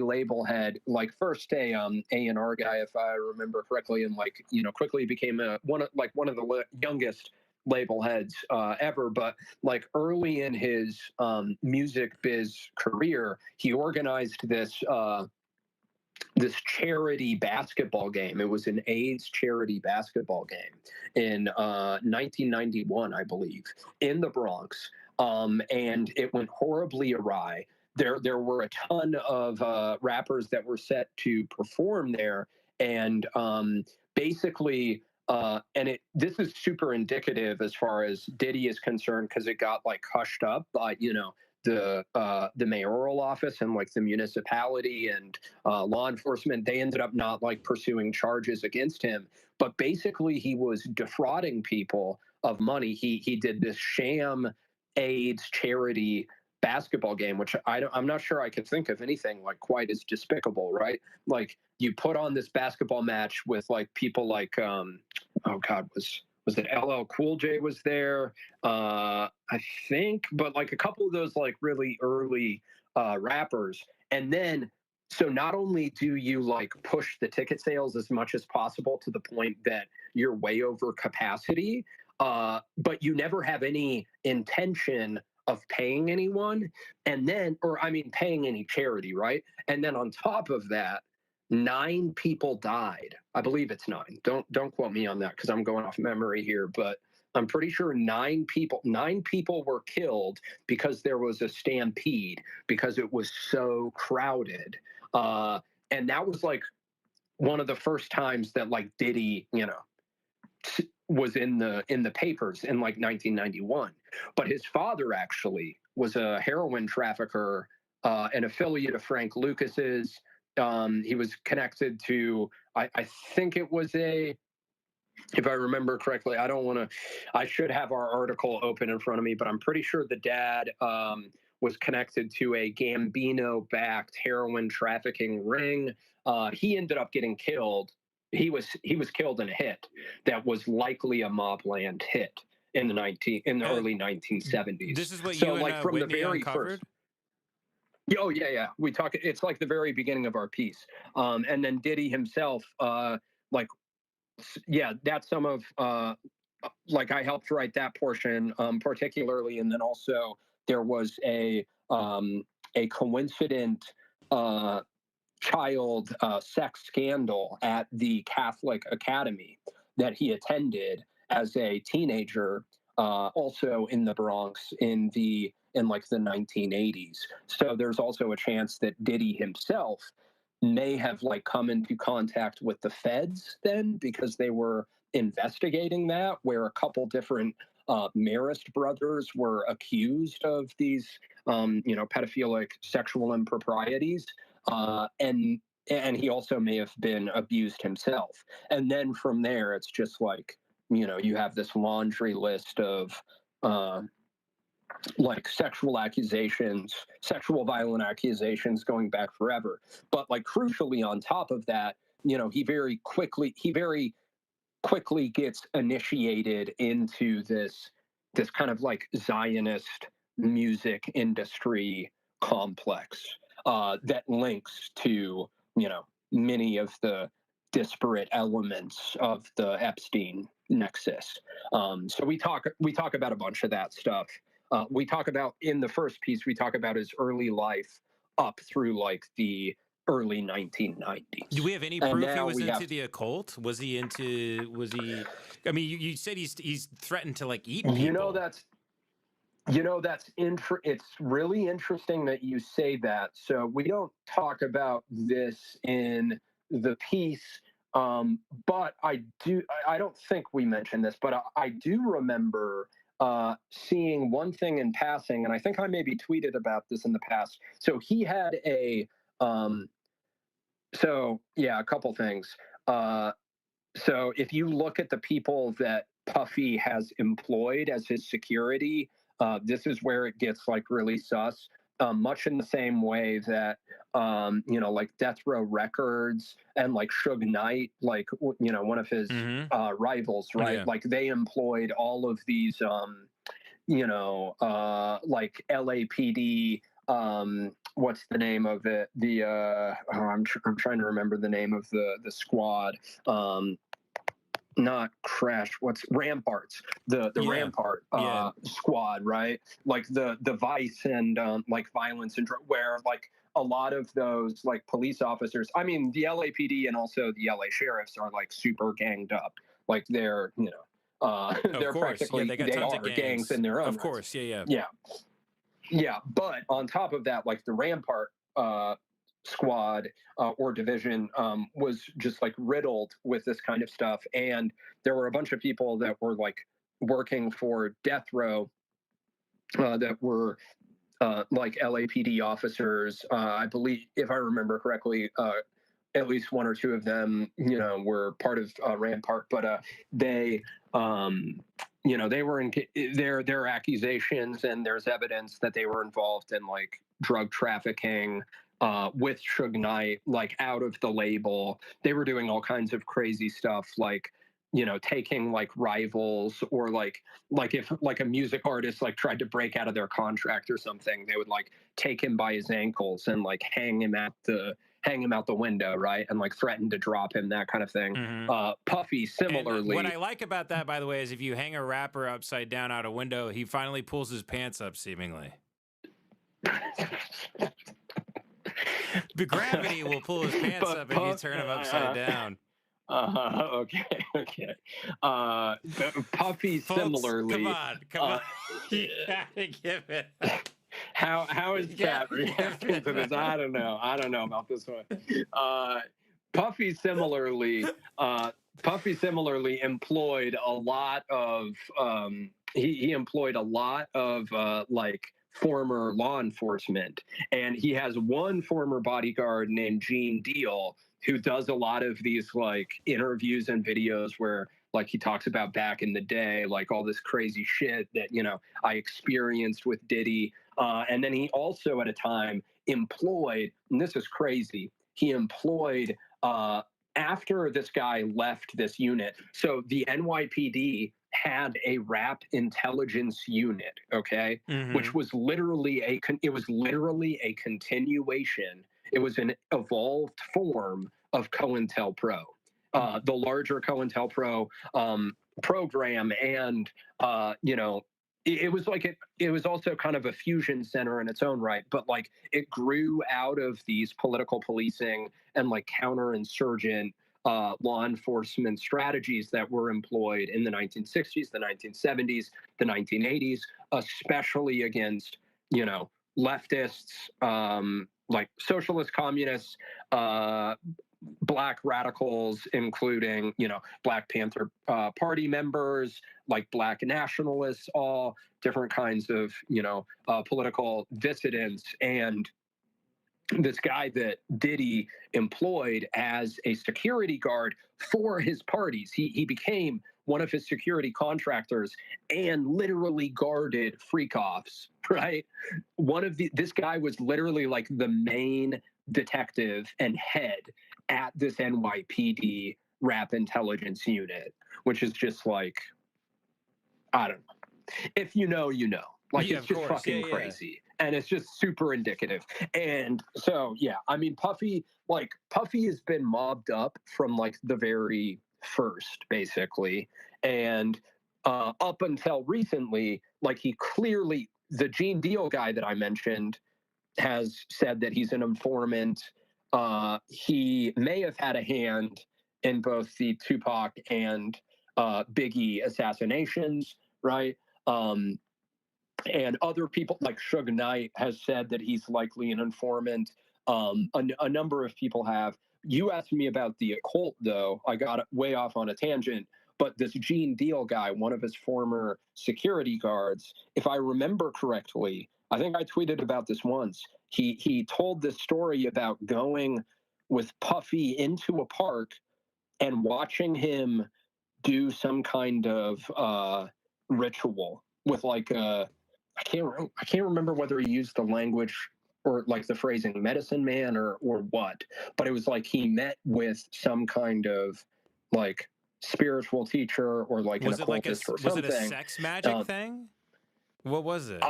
[SPEAKER 5] label head, first a A&R guy, if I remember correctly, and quickly became one of the youngest label heads ever. But early in his music biz career, he organized this charity basketball game. It was an AIDS charity basketball game in 1991, I believe, in the Bronx, and it went horribly awry. There were a ton of rappers that were set to perform there, and basically, this is super indicative as far as Diddy is concerned, because it got hushed up by the mayoral office and the municipality and law enforcement. They ended up not pursuing charges against him, but basically he was defrauding people of money. He did this sham AIDS charity basketball game, which I'm not sure I could think of anything quite as despicable, right? You put on this basketball match with people oh God, was it LL Cool J was there? I think, but a couple of those really early rappers. And then, so not only do you push the ticket sales as much as possible to the point that you're way over capacity, but you never have any intention of paying anyone, and then, paying any charity, right? And then on top of that, 9 people died. I believe it's 9. Don't quote me on that because I'm going off memory here, but I'm pretty sure 9 people were killed because there was a stampede because it was so crowded. And that was one of the first times that Diddy, was in the papers in 1991. But his father actually was a heroin trafficker, an affiliate of Frank Lucas's. He was connected to, I think it was a if I remember correctly, I should have our article open in front of me, but I'm pretty sure the dad was connected to a Gambino-backed heroin trafficking ring. He ended up getting killed. He was killed in a hit that was likely a Mobland hit in the early 1970s.
[SPEAKER 3] This is what
[SPEAKER 5] so
[SPEAKER 3] you and
[SPEAKER 5] like from
[SPEAKER 3] Whitney
[SPEAKER 5] the very
[SPEAKER 3] uncovered?
[SPEAKER 5] first. Oh yeah. We talk. It's like the very beginning of our piece, and then Diddy himself, that's some of like I helped write that portion particularly, and then also there was a coincident child sex scandal at the Catholic Academy that he attended as a teenager, also in the Bronx in like the 1980s. So there's also a chance that Diddy himself may have like come into contact with the feds then, because they were investigating that, where a couple different Marist brothers were accused of these pedophilic sexual improprieties, and he also may have been abused himself. And then from there it's just like, you have this laundry list of like sexual violent accusations going back forever. But like crucially on top of that, he very quickly gets initiated into this kind of like Zionist music industry complex that links to, many of the disparate elements of the Epstein nexus. So we talk about a bunch of that stuff. We talk about, in the first piece, we talk about his early life up through like the early 1990s.
[SPEAKER 3] Do we have any proof he was into the occult? Was he? I mean, you said he's threatened to like eat people.
[SPEAKER 5] It's really interesting that you say that. So we don't talk about this in the piece, but I don't think we mentioned this, but I do remember seeing one thing in passing, and I think I maybe tweeted about this in the past. So he had a couple things. So if you look at the people that Puffy has employed as his security, this is where it gets like really sus. Much in the same way that like Death Row Records and like Suge Knight, like one of his rivals, right? Yeah. Like they employed all of these like LAPD, what's the name of it? I'm trying to remember the name of the squad. Not Crash. What's Ramparts? The Rampart squad, right? Like the vice and like violence and where like a lot of those like police officers. I mean, the LAPD and also the LA sheriffs are like super ganged up. Like they're they're practically they are gangs in their own.
[SPEAKER 3] Of course, yeah.
[SPEAKER 5] But on top of that, like the Rampart squad or division was just like riddled with this kind of stuff, and there were a bunch of people that were like working for Death Row that were like LAPD officers. I believe, if I remember correctly, at least one or two of them, were part of Rampart, but they they were in their accusations, and there's evidence that they were involved in like drug trafficking with Suge Knight, like out of the label. They were doing all kinds of crazy stuff, like taking like rivals, or like if like a music artist like tried to break out of their contract or something, they would like take him by his ankles and like hang him out the window, right, and like threaten to drop him, that kind of thing. Puffy similarly.
[SPEAKER 3] And what I like about that, by the way, is if you hang a rapper upside down out a window, he finally pulls his pants up, seemingly. The gravity will pull his pants up if you turn him upside down.
[SPEAKER 5] Okay. Puffy
[SPEAKER 3] Folks,
[SPEAKER 5] similarly.
[SPEAKER 3] Come on. You gotta give it.
[SPEAKER 5] How is Cat reacting to this? I don't know about this one. Puffy similarly employed a lot of he employed a lot of like former law enforcement, and he has one former bodyguard named Gene Deal who does a lot of these like interviews and videos where Like he talks about back in the day, like all this crazy shit that, I experienced with Diddy. And then he also at a time employed, and this is crazy, he employed, after this guy left this unit, so the NYPD had a rap intelligence unit, okay, which was literally a continuation. It was an evolved form of COINTELPRO, the larger COINTELPRO program, and it was also kind of a fusion center in its own right, but like it grew out of these political policing and like counterinsurgent law enforcement strategies that were employed in the 1960s, the 1970s, the 1980s, especially against, leftists, like socialist communists, Black radicals, including, Black Panther Party members, like Black nationalists, all different kinds of, political dissidents. And this guy that Diddy employed as a security guard for his parties, he became one of his security contractors and literally guarded freak-offs, right? This guy was literally like the main detective and head at this NYPD rap intelligence unit, which is just like, I don't know. If you know, you know. Like, it's just fucking crazy. And it's just super indicative. And so, yeah, I mean, Puffy has been mobbed up from like the very first, basically. And up until recently, like the Gene Deal guy that I mentioned has said that he's an informant. He may have had a hand in both the Tupac and Biggie assassinations, right? And other people like Suge Knight has said that he's likely an informant. A number of people have. You asked me about the occult, though. I got way off on a tangent. But this Gene Deal guy, one of his former security guards, if I remember correctly, I think I tweeted about this once. He told this story about going with Puffy into a park and watching him do some kind of ritual with like I can't remember whether he used the language or like the phrasing medicine man or what, but it was like he met with some kind of like spiritual teacher or like an occultist or something.
[SPEAKER 3] Was it a sex magic thing? What was it?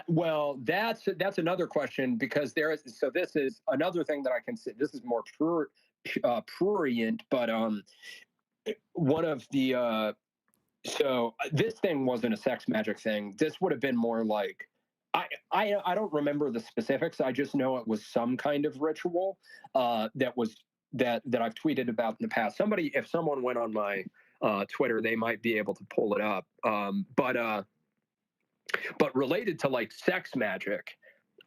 [SPEAKER 5] Well, that's another question, because this is another thing that I can say. This is more prurient, but one of the so this thing wasn't a sex magic thing. This would have been more like, I don't remember the specifics. I just know it was some kind of ritual that I've tweeted about in the past. If someone went on my Twitter, they might be able to pull it up. But related to like sex magic,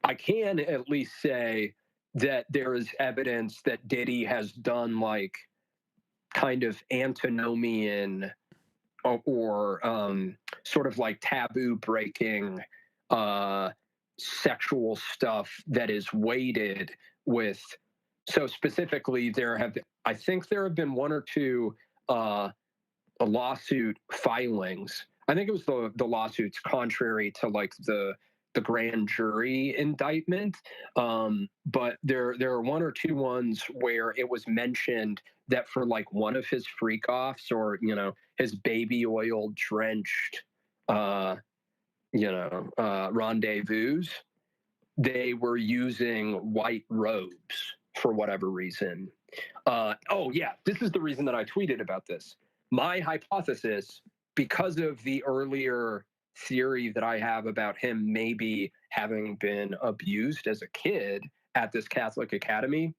[SPEAKER 5] I can at least say that there is evidence that Diddy has done like kind of antinomian or sort of like taboo breaking sexual stuff that is weighted with. So specifically, I think there have been one or two lawsuit filings. I think it was the lawsuits contrary to like the grand jury indictment. But there are one or two ones where it was mentioned that for like one of his freak offs or, his baby oil drenched, rendezvous, they were using white robes for whatever reason. Oh yeah, this is the reason that I tweeted about this. My hypothesis, because of the earlier theory that I have about him maybe having been abused as a kid at this Catholic academy,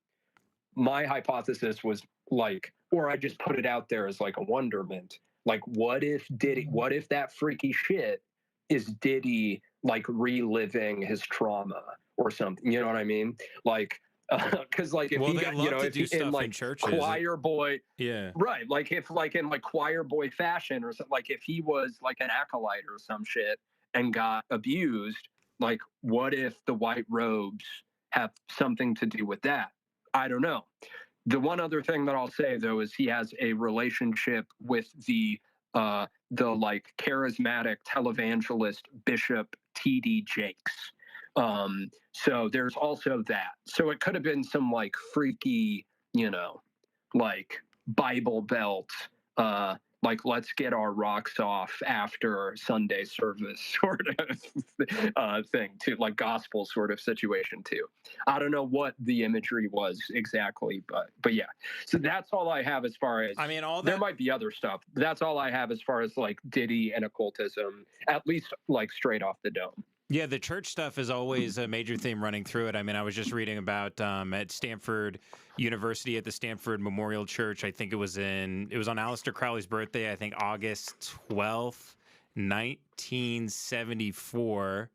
[SPEAKER 5] my hypothesis was like, or I just put it out there as like a wonderment. Like, what if that freaky shit is Diddy like reliving his trauma or something? You know what I mean? Like, because like if he got, if he in like choir boy,
[SPEAKER 3] yeah,
[SPEAKER 5] right, like if like in like choir boy fashion or something, like if he was like an acolyte or some shit and got abused, like what if the white robes have something to do with that? I don't know. The one other thing that I'll say though is he has a relationship with the like charismatic televangelist Bishop T.D. Jakes. So there's also that. So it could have been some like freaky, like Bible Belt, like let's get our rocks off after Sunday service sort of thing too, like gospel sort of situation too. I don't know what the imagery was exactly, but yeah. So that's all I have as far as, all that, there might be other stuff. That's all I have as far as like Diddy and occultism, at least like straight off the dome.
[SPEAKER 3] Yeah, the church stuff is always a major theme running through it. I was just reading about at Stanford University at the Stanford Memorial Church. I think it was on Aleister Crowley's birthday, I think August 12th, 1974.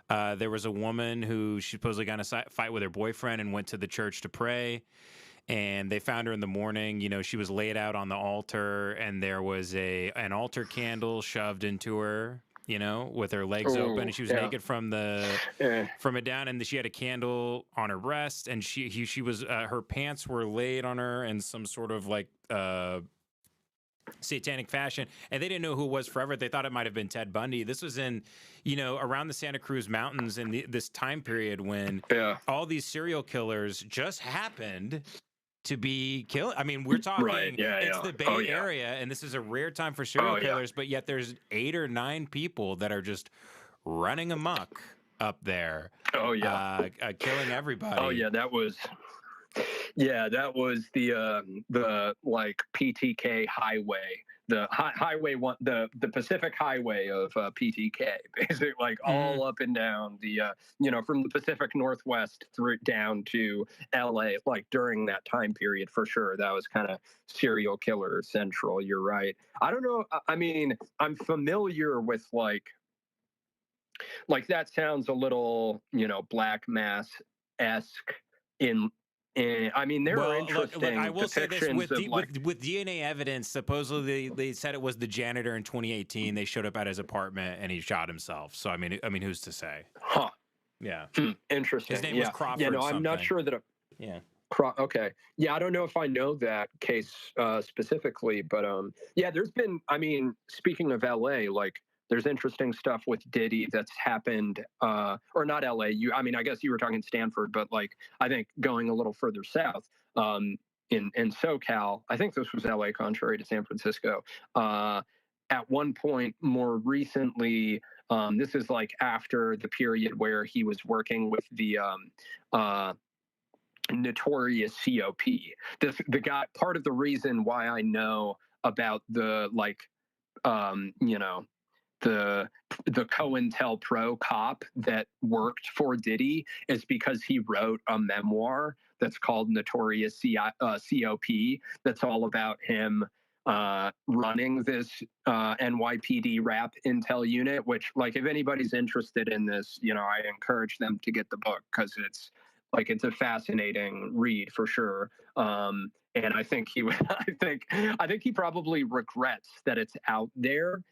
[SPEAKER 3] There was a woman who supposedly got in a fight with her boyfriend and went to the church to pray. And they found her in the morning. She was laid out on the altar, and there was an altar candle shoved into her, with her legs open, and she was naked from it down, and she had a candle on her breast, and she was her pants were laid on her in some sort of like satanic fashion, and they didn't know who it was forever. They thought it might have been Ted Bundy. This was in around the Santa Cruz Mountains in this time period when all these serial killers just happened to be killed. We're talking, it's the Bay Area, and this is a rare time for serial killers, but yet there's 8 or 9 people that are just running amok up there. Killing everybody.
[SPEAKER 5] That was the like PTK highway, the highway one, the Pacific Highway of PTK, basically, like all up and down the from the Pacific Northwest through down to LA, like during that time period for sure. That was kind of serial killer central. You're right. I don't know. I'm familiar with like that sounds a little Black Mass-esque in. There are interesting
[SPEAKER 3] look, I will say this, with
[SPEAKER 5] DNA
[SPEAKER 3] evidence, supposedly they said it was the janitor in 2018. They showed up at his apartment and he shot himself. So, who's to say?
[SPEAKER 5] Huh.
[SPEAKER 3] Yeah.
[SPEAKER 5] Interesting.
[SPEAKER 3] His name was Crawford.
[SPEAKER 5] Yeah, no, I'm not sure that. Okay. Yeah, I don't know if I know that case specifically, but there's been, speaking of LA, like, there's interesting stuff with Diddy that's happened, or not LA. I guess you were talking Stanford, but like I think going a little further south, in SoCal, I think this was LA, contrary to San Francisco. At one point, more recently, this is like after the period where he was working with the notorious COP. The guy. Part of the reason why I know about the the COINTELPRO cop that worked for Diddy is because he wrote a memoir that's called Notorious COP that's all about him running this NYPD rap intel unit, which, like, if anybody's interested in this, I encourage them to get the book because it's a fascinating read for sure. And I think he would, I think he probably regrets that it's out there.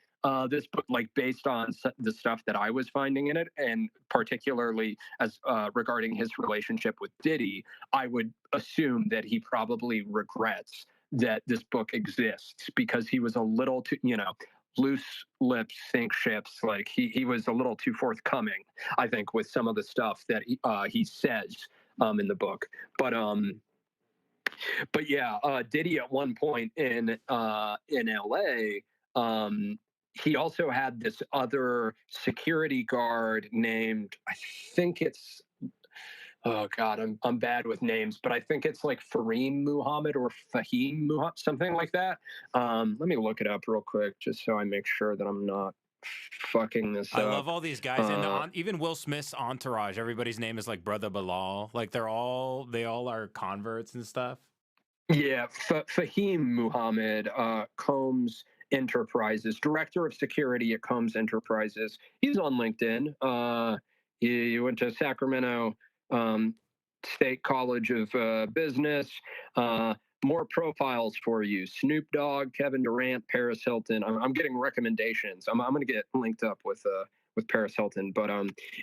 [SPEAKER 5] This book, like, based on the stuff that I was finding in it, and particularly as regarding his relationship with Diddy, I would assume that he probably regrets that this book exists because he was a little too, loose lips sink ships. Like he was a little too forthcoming, I think, with some of the stuff that he says in the book. But yeah, Diddy at one point in LA. He also had this other security guard named, I think it's, oh God, I'm bad with names, but I think it's like Fahim Muhammad or Fahim Muhammad, something like that. Let me look it up real quick just so I make sure that I'm not fucking this up.
[SPEAKER 3] I love all these guys, and even Will Smith's entourage. Everybody's name is like Brother Bilal. Like they all are converts and stuff.
[SPEAKER 5] Yeah, Fahim Muhammad, Combs Enterprises, director of security at Combs Enterprises. He's on LinkedIn. He went to Sacramento State College of Business. More profiles for you: Snoop Dogg, Kevin Durant, Paris Hilton. I'm getting recommendations. I'm going to get linked up with Paris Hilton. But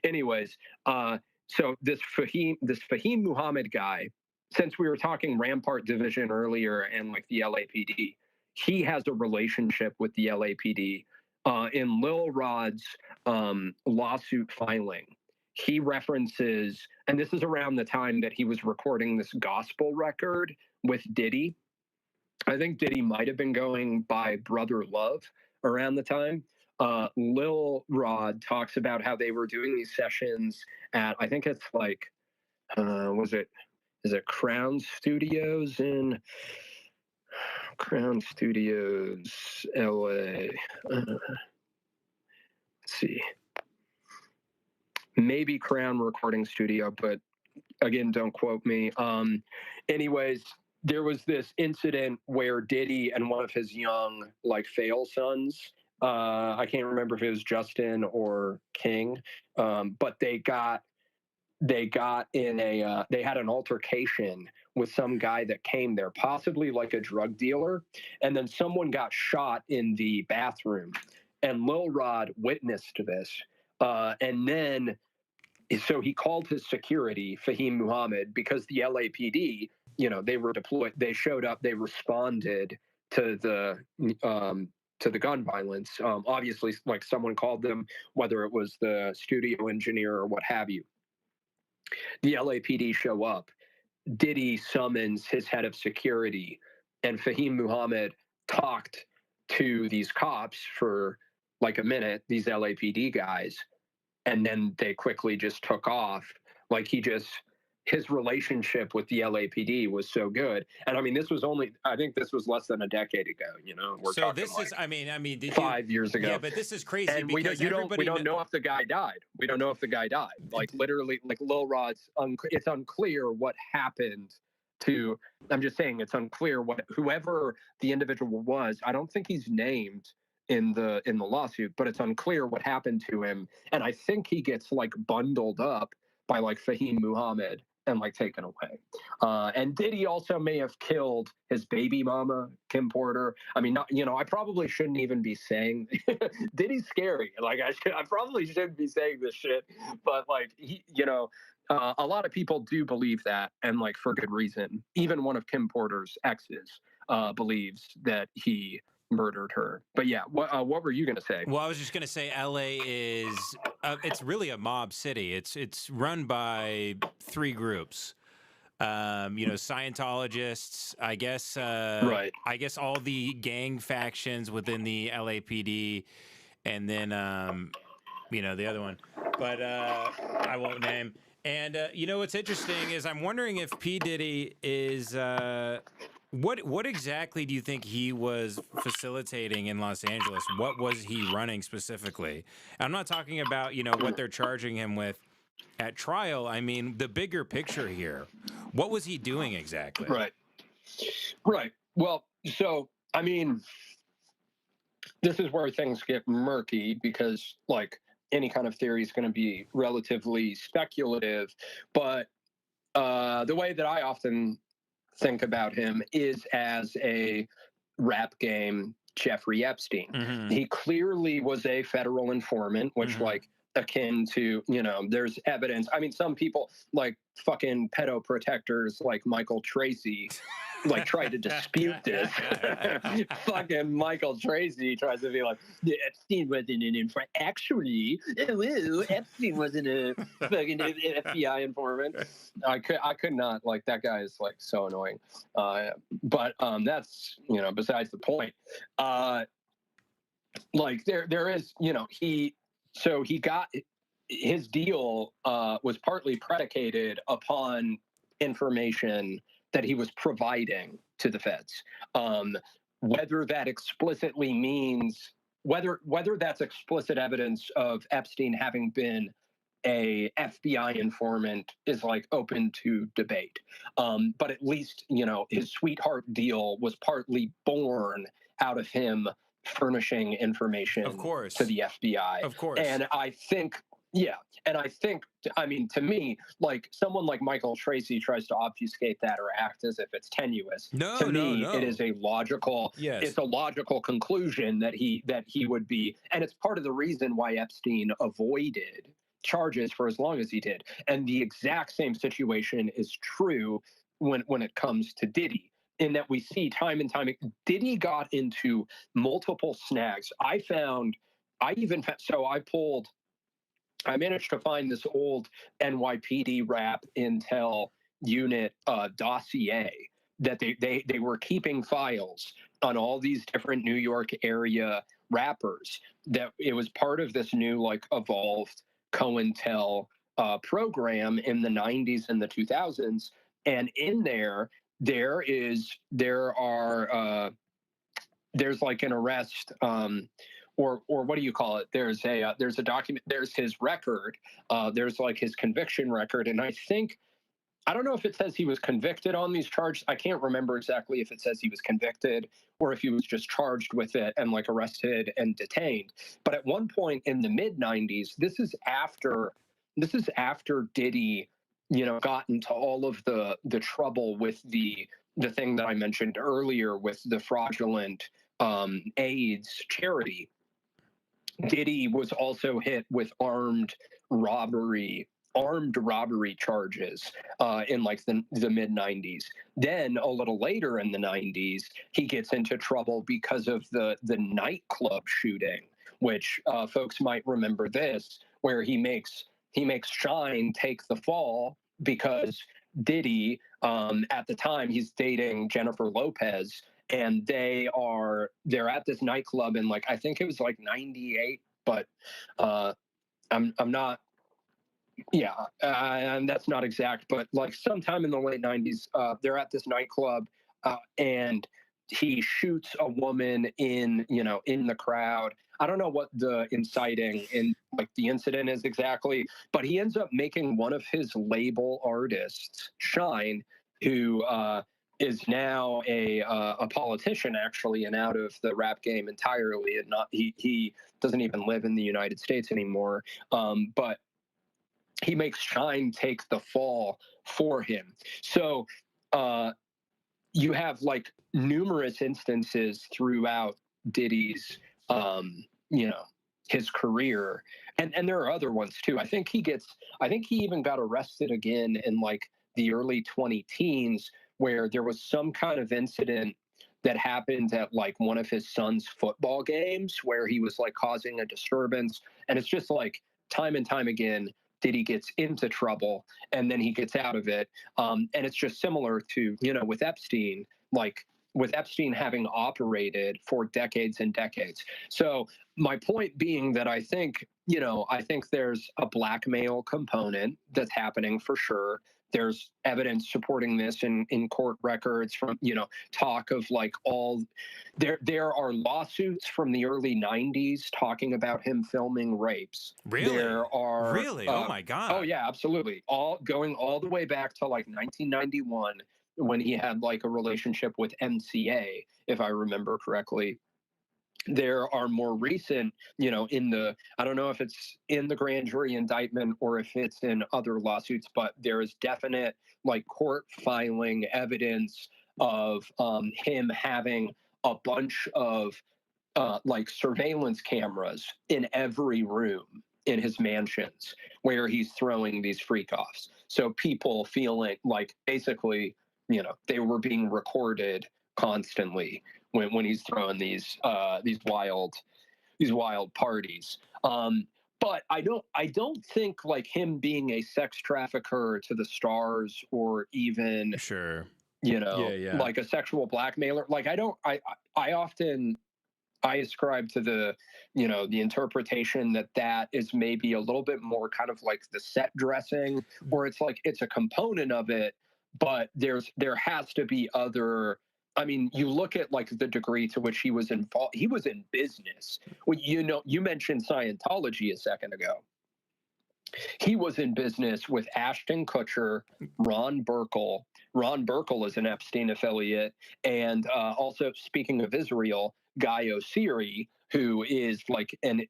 [SPEAKER 5] anyways, so this Fahim Muhammad guy. since we were talking Rampart Division earlier and like the LAPD, he has a relationship with the LAPD. In Lil Rod's lawsuit filing, he references, and this is around the time that he was recording this gospel record with Diddy. I think Diddy might have been going by Brother Love around the time. Lil Rod talks about how they were doing these sessions at, I think it's like, is it Crown Studios in Crown Studios, LA? Let's see. Maybe Crown Recording Studio, but again, don't quote me. Anyways, there was this incident where Diddy and one of his young, like, fail sons, I can't remember if it was Justin or King, but they had an altercation with some guy that came there, possibly like a drug dealer, and then someone got shot in the bathroom, and Lil Rod witnessed this, and then so he called his security, Fahim Muhammad, because the LAPD, they were deployed, they showed up, they responded to the gun violence. Obviously, like, someone called them, whether it was the studio engineer or what have you. The LAPD show up. Diddy summons his head of security, and Fahim Muhammad talked to these cops for like a minute, these LAPD guys, and then they quickly just took off. Like, his relationship with the LAPD was so good. And I mean, I think this was less than a decade ago, we're
[SPEAKER 3] so
[SPEAKER 5] talking
[SPEAKER 3] this
[SPEAKER 5] like,
[SPEAKER 3] is, I mean, did
[SPEAKER 5] 5 years ago.
[SPEAKER 3] Yeah, but this is crazy,
[SPEAKER 5] and
[SPEAKER 3] because
[SPEAKER 5] we don't know if the guy died. We don't know if the guy died. Like, literally, like, Lil Rod's, it's unclear what happened to, I'm just saying, it's unclear whoever the individual was. I don't think he's named in the lawsuit, but it's unclear what happened to him. And I think he gets, like, bundled up by, like, Fahim Muhammad and, like, taken away. And Diddy also may have killed his baby mama, Kim Porter. I mean, I probably shouldn't even be saying Diddy's scary. Like, I probably shouldn't be saying this shit, but, like, a lot of people do believe that, and, like, for good reason. Even one of Kim Porter's exes believes that he murdered her. But yeah, what were you going to say?
[SPEAKER 3] Well, I was just going to say LA is it's really a mob city. It's run by 3 groups. Scientologists, I guess,
[SPEAKER 5] right.
[SPEAKER 3] I guess all the gang factions within the LAPD, and then the other one, but I won't name. And what's interesting is I'm wondering if P. Diddy is what exactly do you think he was facilitating in Los Angeles? What was he running specifically? I'm not talking about what they're charging him with at trial. I mean, the bigger picture here. What was he doing exactly?
[SPEAKER 5] Right. Well, so I mean, this is where things get murky, because, like, any kind of theory is going to be relatively speculative. But the way that I often think about him is as a rap game Jeffrey Epstein. Mm-hmm. He clearly was a federal informant, which, mm-hmm. like, akin to, there's evidence. I mean, some people, like fucking pedo protectors like Michael Tracy, like, try to dispute this. Fucking Michael Tracy tries to be like, Epstein wasn't an informant. Actually, Epstein wasn't a fucking FBI informant. I could not, like, that guy is, like, so annoying. But that's, besides the point. Like, there is, he got his deal was partly predicated upon information that he was providing to the feds. Whether that explicitly means, whether that's explicit evidence of Epstein having been a FBI informant is, like, open to debate. But at least, his sweetheart deal was partly born out of him furnishing information,
[SPEAKER 3] of course,
[SPEAKER 5] to the FBI.
[SPEAKER 3] Of course.
[SPEAKER 5] And I think, I mean, to me, like, someone like Michael Tracy tries to obfuscate that or act as if it's tenuous. To me, it is a logical, it's a logical conclusion that he would be, and it's part of the reason why Epstein avoided charges for as long as he did. And the exact same situation is true when it comes to Diddy, in that we see time and time Diddy got into multiple snags. I managed to find this old NYPD rap intel unit dossier that they were keeping files on all these different New York area rappers, that it was part of this new like evolved COINTEL program in the 90s and the 2000s. And in there's like an arrest, or what do you call it? There's a document, there's his record, there's like his conviction record. And I don't know if it says he was convicted on these charges. I can't remember exactly if it says he was convicted or if he was just charged with it and like arrested and detained. But at one point in the mid 90s, this is after Diddy, got into all of the trouble with the thing that I mentioned earlier with the fraudulent AIDS charity. Diddy was also hit with armed robbery charges in like the mid 90s. Then a little later in the 90s, he gets into trouble because of the nightclub shooting, which folks might remember this, where he makes Shine take the fall because Diddy, at the time, he's dating Jennifer Lopez, and they're at this nightclub in like, I think it was like 98, but I'm not. Yeah, and that's not exact, but like sometime in the late 90s, they're at this nightclub, and he shoots a woman in the crowd. I don't know what the inciting in like the incident is exactly, but he ends up making one of his label artists, Shine, who is now a politician actually, and out of the rap game entirely, and not he doesn't even live in the United States anymore, but he makes Shine take the fall for him. So you have like numerous instances throughout Diddy's, his career. And there are other ones too. I think he even got arrested again in like the early 2010s, where there was some kind of incident that happened at like one of his son's football games where he was like causing a disturbance. And it's just like time and time again, Diddy gets into trouble and then he gets out of it. And it's just similar to, with Epstein, like with Epstein having operated for decades and decades. So my point being that I think there's a blackmail component that's happening for sure. There's evidence supporting this in court records from, talk of like there are lawsuits from the early 90s talking about him filming rapes.
[SPEAKER 3] Really?
[SPEAKER 5] There are.
[SPEAKER 3] Really? Oh my God.
[SPEAKER 5] Oh yeah, absolutely. Going all the way back to like 1991 when he had like a relationship with MCA, if I remember correctly. There are more recent, I don't know if it's in the grand jury indictment or if it's in other lawsuits, but there is definite like court filing evidence of him having a bunch of like surveillance cameras in every room in his mansions where he's throwing these freak offs. So people feeling like basically, they were being recorded constantly when he's throwing these wild parties. But I don't think like him being a sex trafficker to the stars or even
[SPEAKER 3] sure,
[SPEAKER 5] like a sexual blackmailer. Like I ascribe to the interpretation that is maybe a little bit more kind of like the set dressing, or it's like it's a component of it, but there has to be other. I mean, you look at like the degree to which he was involved. He was in business. Well, you mentioned Scientology a second ago. He was in business with Ashton Kutcher, Ron Burkle. Ron Burkle is an Epstein affiliate. And also, speaking of Israel, Guy Osiri, who is like a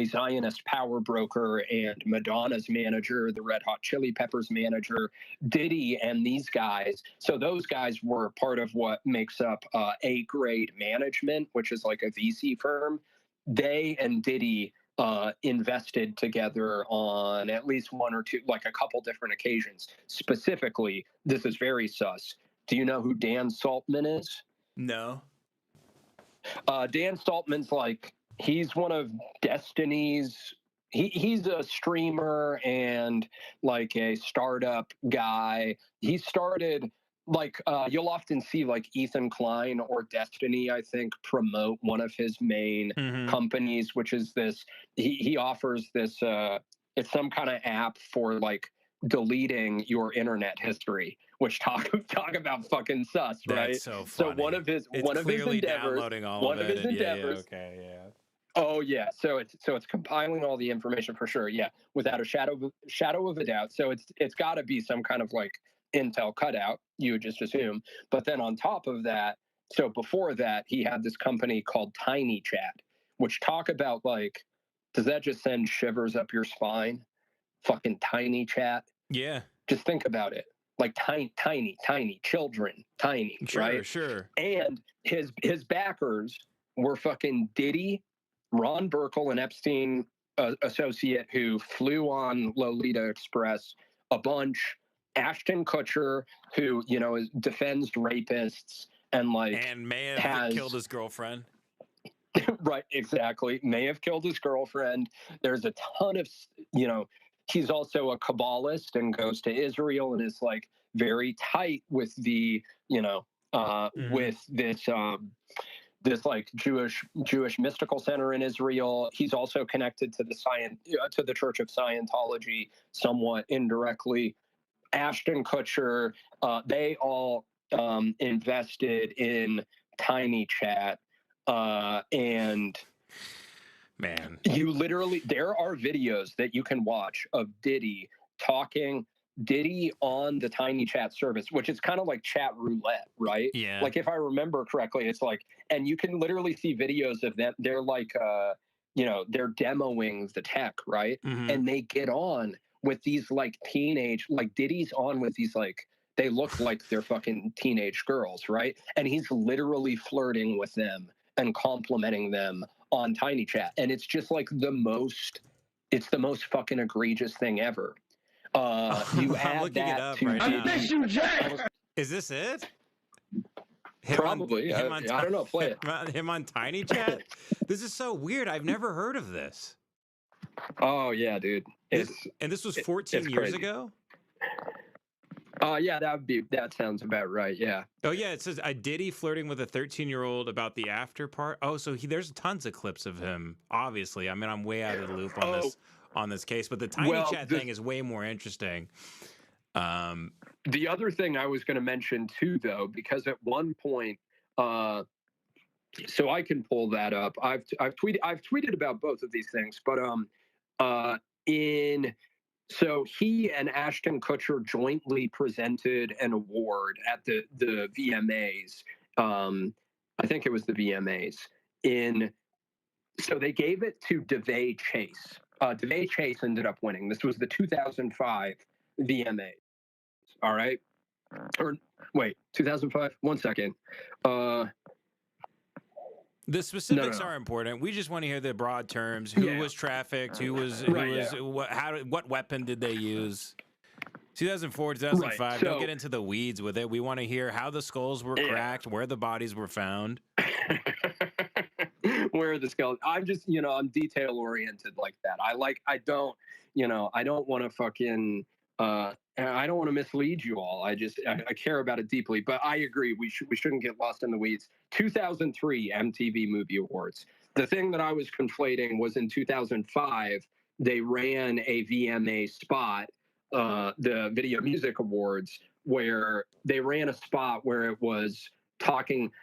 [SPEAKER 5] Zionist power broker and Madonna's manager, the Red Hot Chili Peppers manager, Diddy and these guys. So those guys were part of what makes up A-Grade Management, which is like a VC firm. They and Diddy invested together on at least one or two, like a couple different occasions. Specifically, this is very sus. Do you know who Dan Saltman is?
[SPEAKER 3] No.
[SPEAKER 5] Dan Saltman's like, he's one of Destiny's, he's a streamer and like a startup guy. He started like, you'll often see like Ethan Klein or Destiny, I think, promote one of his main companies, which is this, he offers this, it's some kind of app for like deleting your internet history, which talk about fucking sus, right?
[SPEAKER 3] That's so funny.
[SPEAKER 5] So one of his endeavors,
[SPEAKER 3] downloading all of it. Okay, yeah.
[SPEAKER 5] Oh yeah, so it's compiling all the information for sure. Yeah, without a shadow of a doubt. So it's got to be some kind of like Intel cutout, you would just assume. But then on top of that, so before that, he had this company called Tiny Chat, which talk about like, does that just send shivers up your spine? Fucking Tiny Chat.
[SPEAKER 3] Yeah.
[SPEAKER 5] Just think about it. Like tiny children, tiny, right?
[SPEAKER 3] Sure.
[SPEAKER 5] And his backers were fucking Diddy, Ron Burkle, an Epstein associate who flew on Lolita Express a bunch, Ashton Kutcher, who, you know, defends rapists and like
[SPEAKER 3] may have killed his girlfriend.
[SPEAKER 5] Right, exactly. May have killed his girlfriend. There's a ton of, you know, he's also a Kabbalist and goes to Israel and is like very tight with the, you know, with this this like Jewish mystical center in Israel. He's also connected to the Church of Scientology somewhat indirectly. Ashton Kutcher, they all invested in Tiny Chat, and
[SPEAKER 3] man,
[SPEAKER 5] you literally, there are videos that you can watch of Diddy on the Tiny Chat service, which is kind of like chat roulette, right?
[SPEAKER 3] Yeah.
[SPEAKER 5] Like if I remember correctly, it's like, and you can literally see videos of them. They're like, you know, they're demoing the tech, right? And they get on with these like teenage, like Diddy's on with these like, they look like they're fucking teenage girls, right? And he's literally flirting with them and complimenting them on Tiny Chat. And it's just like it's the most fucking egregious thing ever. You
[SPEAKER 3] I'm looking it up right now. Is this it?
[SPEAKER 5] Probably. I don't know. Play it.
[SPEAKER 3] Him on Tiny Chat? This is so weird. I've never heard of this.
[SPEAKER 5] Oh, yeah, dude.
[SPEAKER 3] And this was 14 years ago?
[SPEAKER 5] Yeah, that sounds about right. Yeah.
[SPEAKER 3] Oh yeah, it says Diddy flirting with a 13-year-old about the after part. Oh, so there's tons of clips of him. Obviously, I mean, I'm way out of the loop on this case, but the Tiny Chat thing is way more interesting.
[SPEAKER 5] The other thing I was going to mention too, though, because at one point, so I can pull that up. I've tweeted about both of these things, but so he and Ashton Kutcher jointly presented an award at the VMAs. I think it was the VMAs. So they gave it to DeVay Chase. DeVay Chase ended up winning. This was the 2005 VMAs. All right. Or wait, 2005? 1 second.
[SPEAKER 3] The specifics are important. We just want to hear the broad terms. Who was trafficked? What weapon did they use? 2004, 2005.
[SPEAKER 5] Right. So,
[SPEAKER 3] don't get into the weeds with it. We want to hear how the skulls were cracked, where the bodies were found.
[SPEAKER 5] Where are the skulls? I'm just, I'm detail oriented like that. I don't want to fucking, I don't want to mislead you all. I care about it deeply, but I agree. We shouldn't get lost in the weeds. 2003 MTV Movie Awards. The thing that I was conflating was in 2005, they ran a VMA spot, the Video Music Awards, where they ran a spot where it was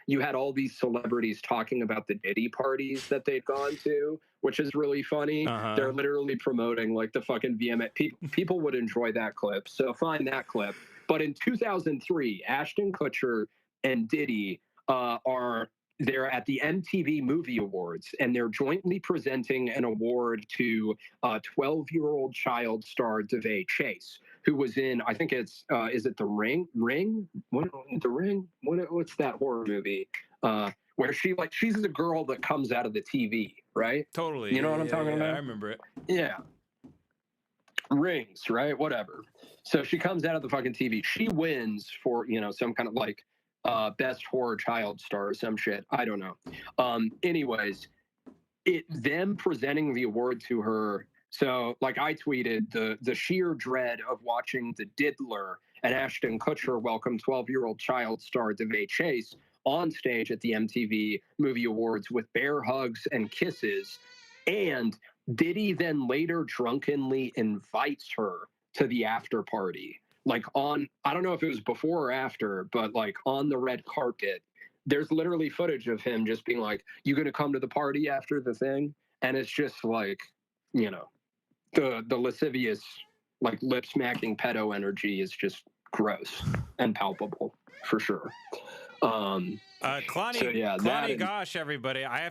[SPEAKER 5] you had all these celebrities talking about the Diddy parties that they'd gone to, which is really funny. They're literally promoting like the fucking VMA. People would enjoy that clip. So find that clip. But in 2003, Ashton Kutcher and Diddy they're at the MTV Movie Awards, and they're jointly presenting an award to 12-year-old child star DeVay Chase, who was in, I think it's, is it The Ring? The Ring? What's that horror movie? Where she's the girl that comes out of the TV, right?
[SPEAKER 3] Totally.
[SPEAKER 5] You know what I'm talking about?
[SPEAKER 3] I remember it.
[SPEAKER 5] Yeah. Rings, right? Whatever. So she comes out of the fucking TV. She wins for, some kind of like best horror child star or some shit. I don't know. Anyways, them presenting the award to her. So like I tweeted the sheer dread of watching the Diddler and Ashton Kutcher welcome 12-year-old child star DeVay Chase on stage at the MTV Movie Awards with bear hugs and kisses. And Diddy then later drunkenly invites her to the after party. Like I don't know if it was before or after, but like on the red carpet, there's literally footage of him just being like, "You gonna come to the party after the thing?" And it's just like, the lascivious, like lip smacking pedo energy is just gross and palpable for sure.
[SPEAKER 3] Kalani,
[SPEAKER 5] So yeah,
[SPEAKER 3] Kalani Gosh, everybody. I have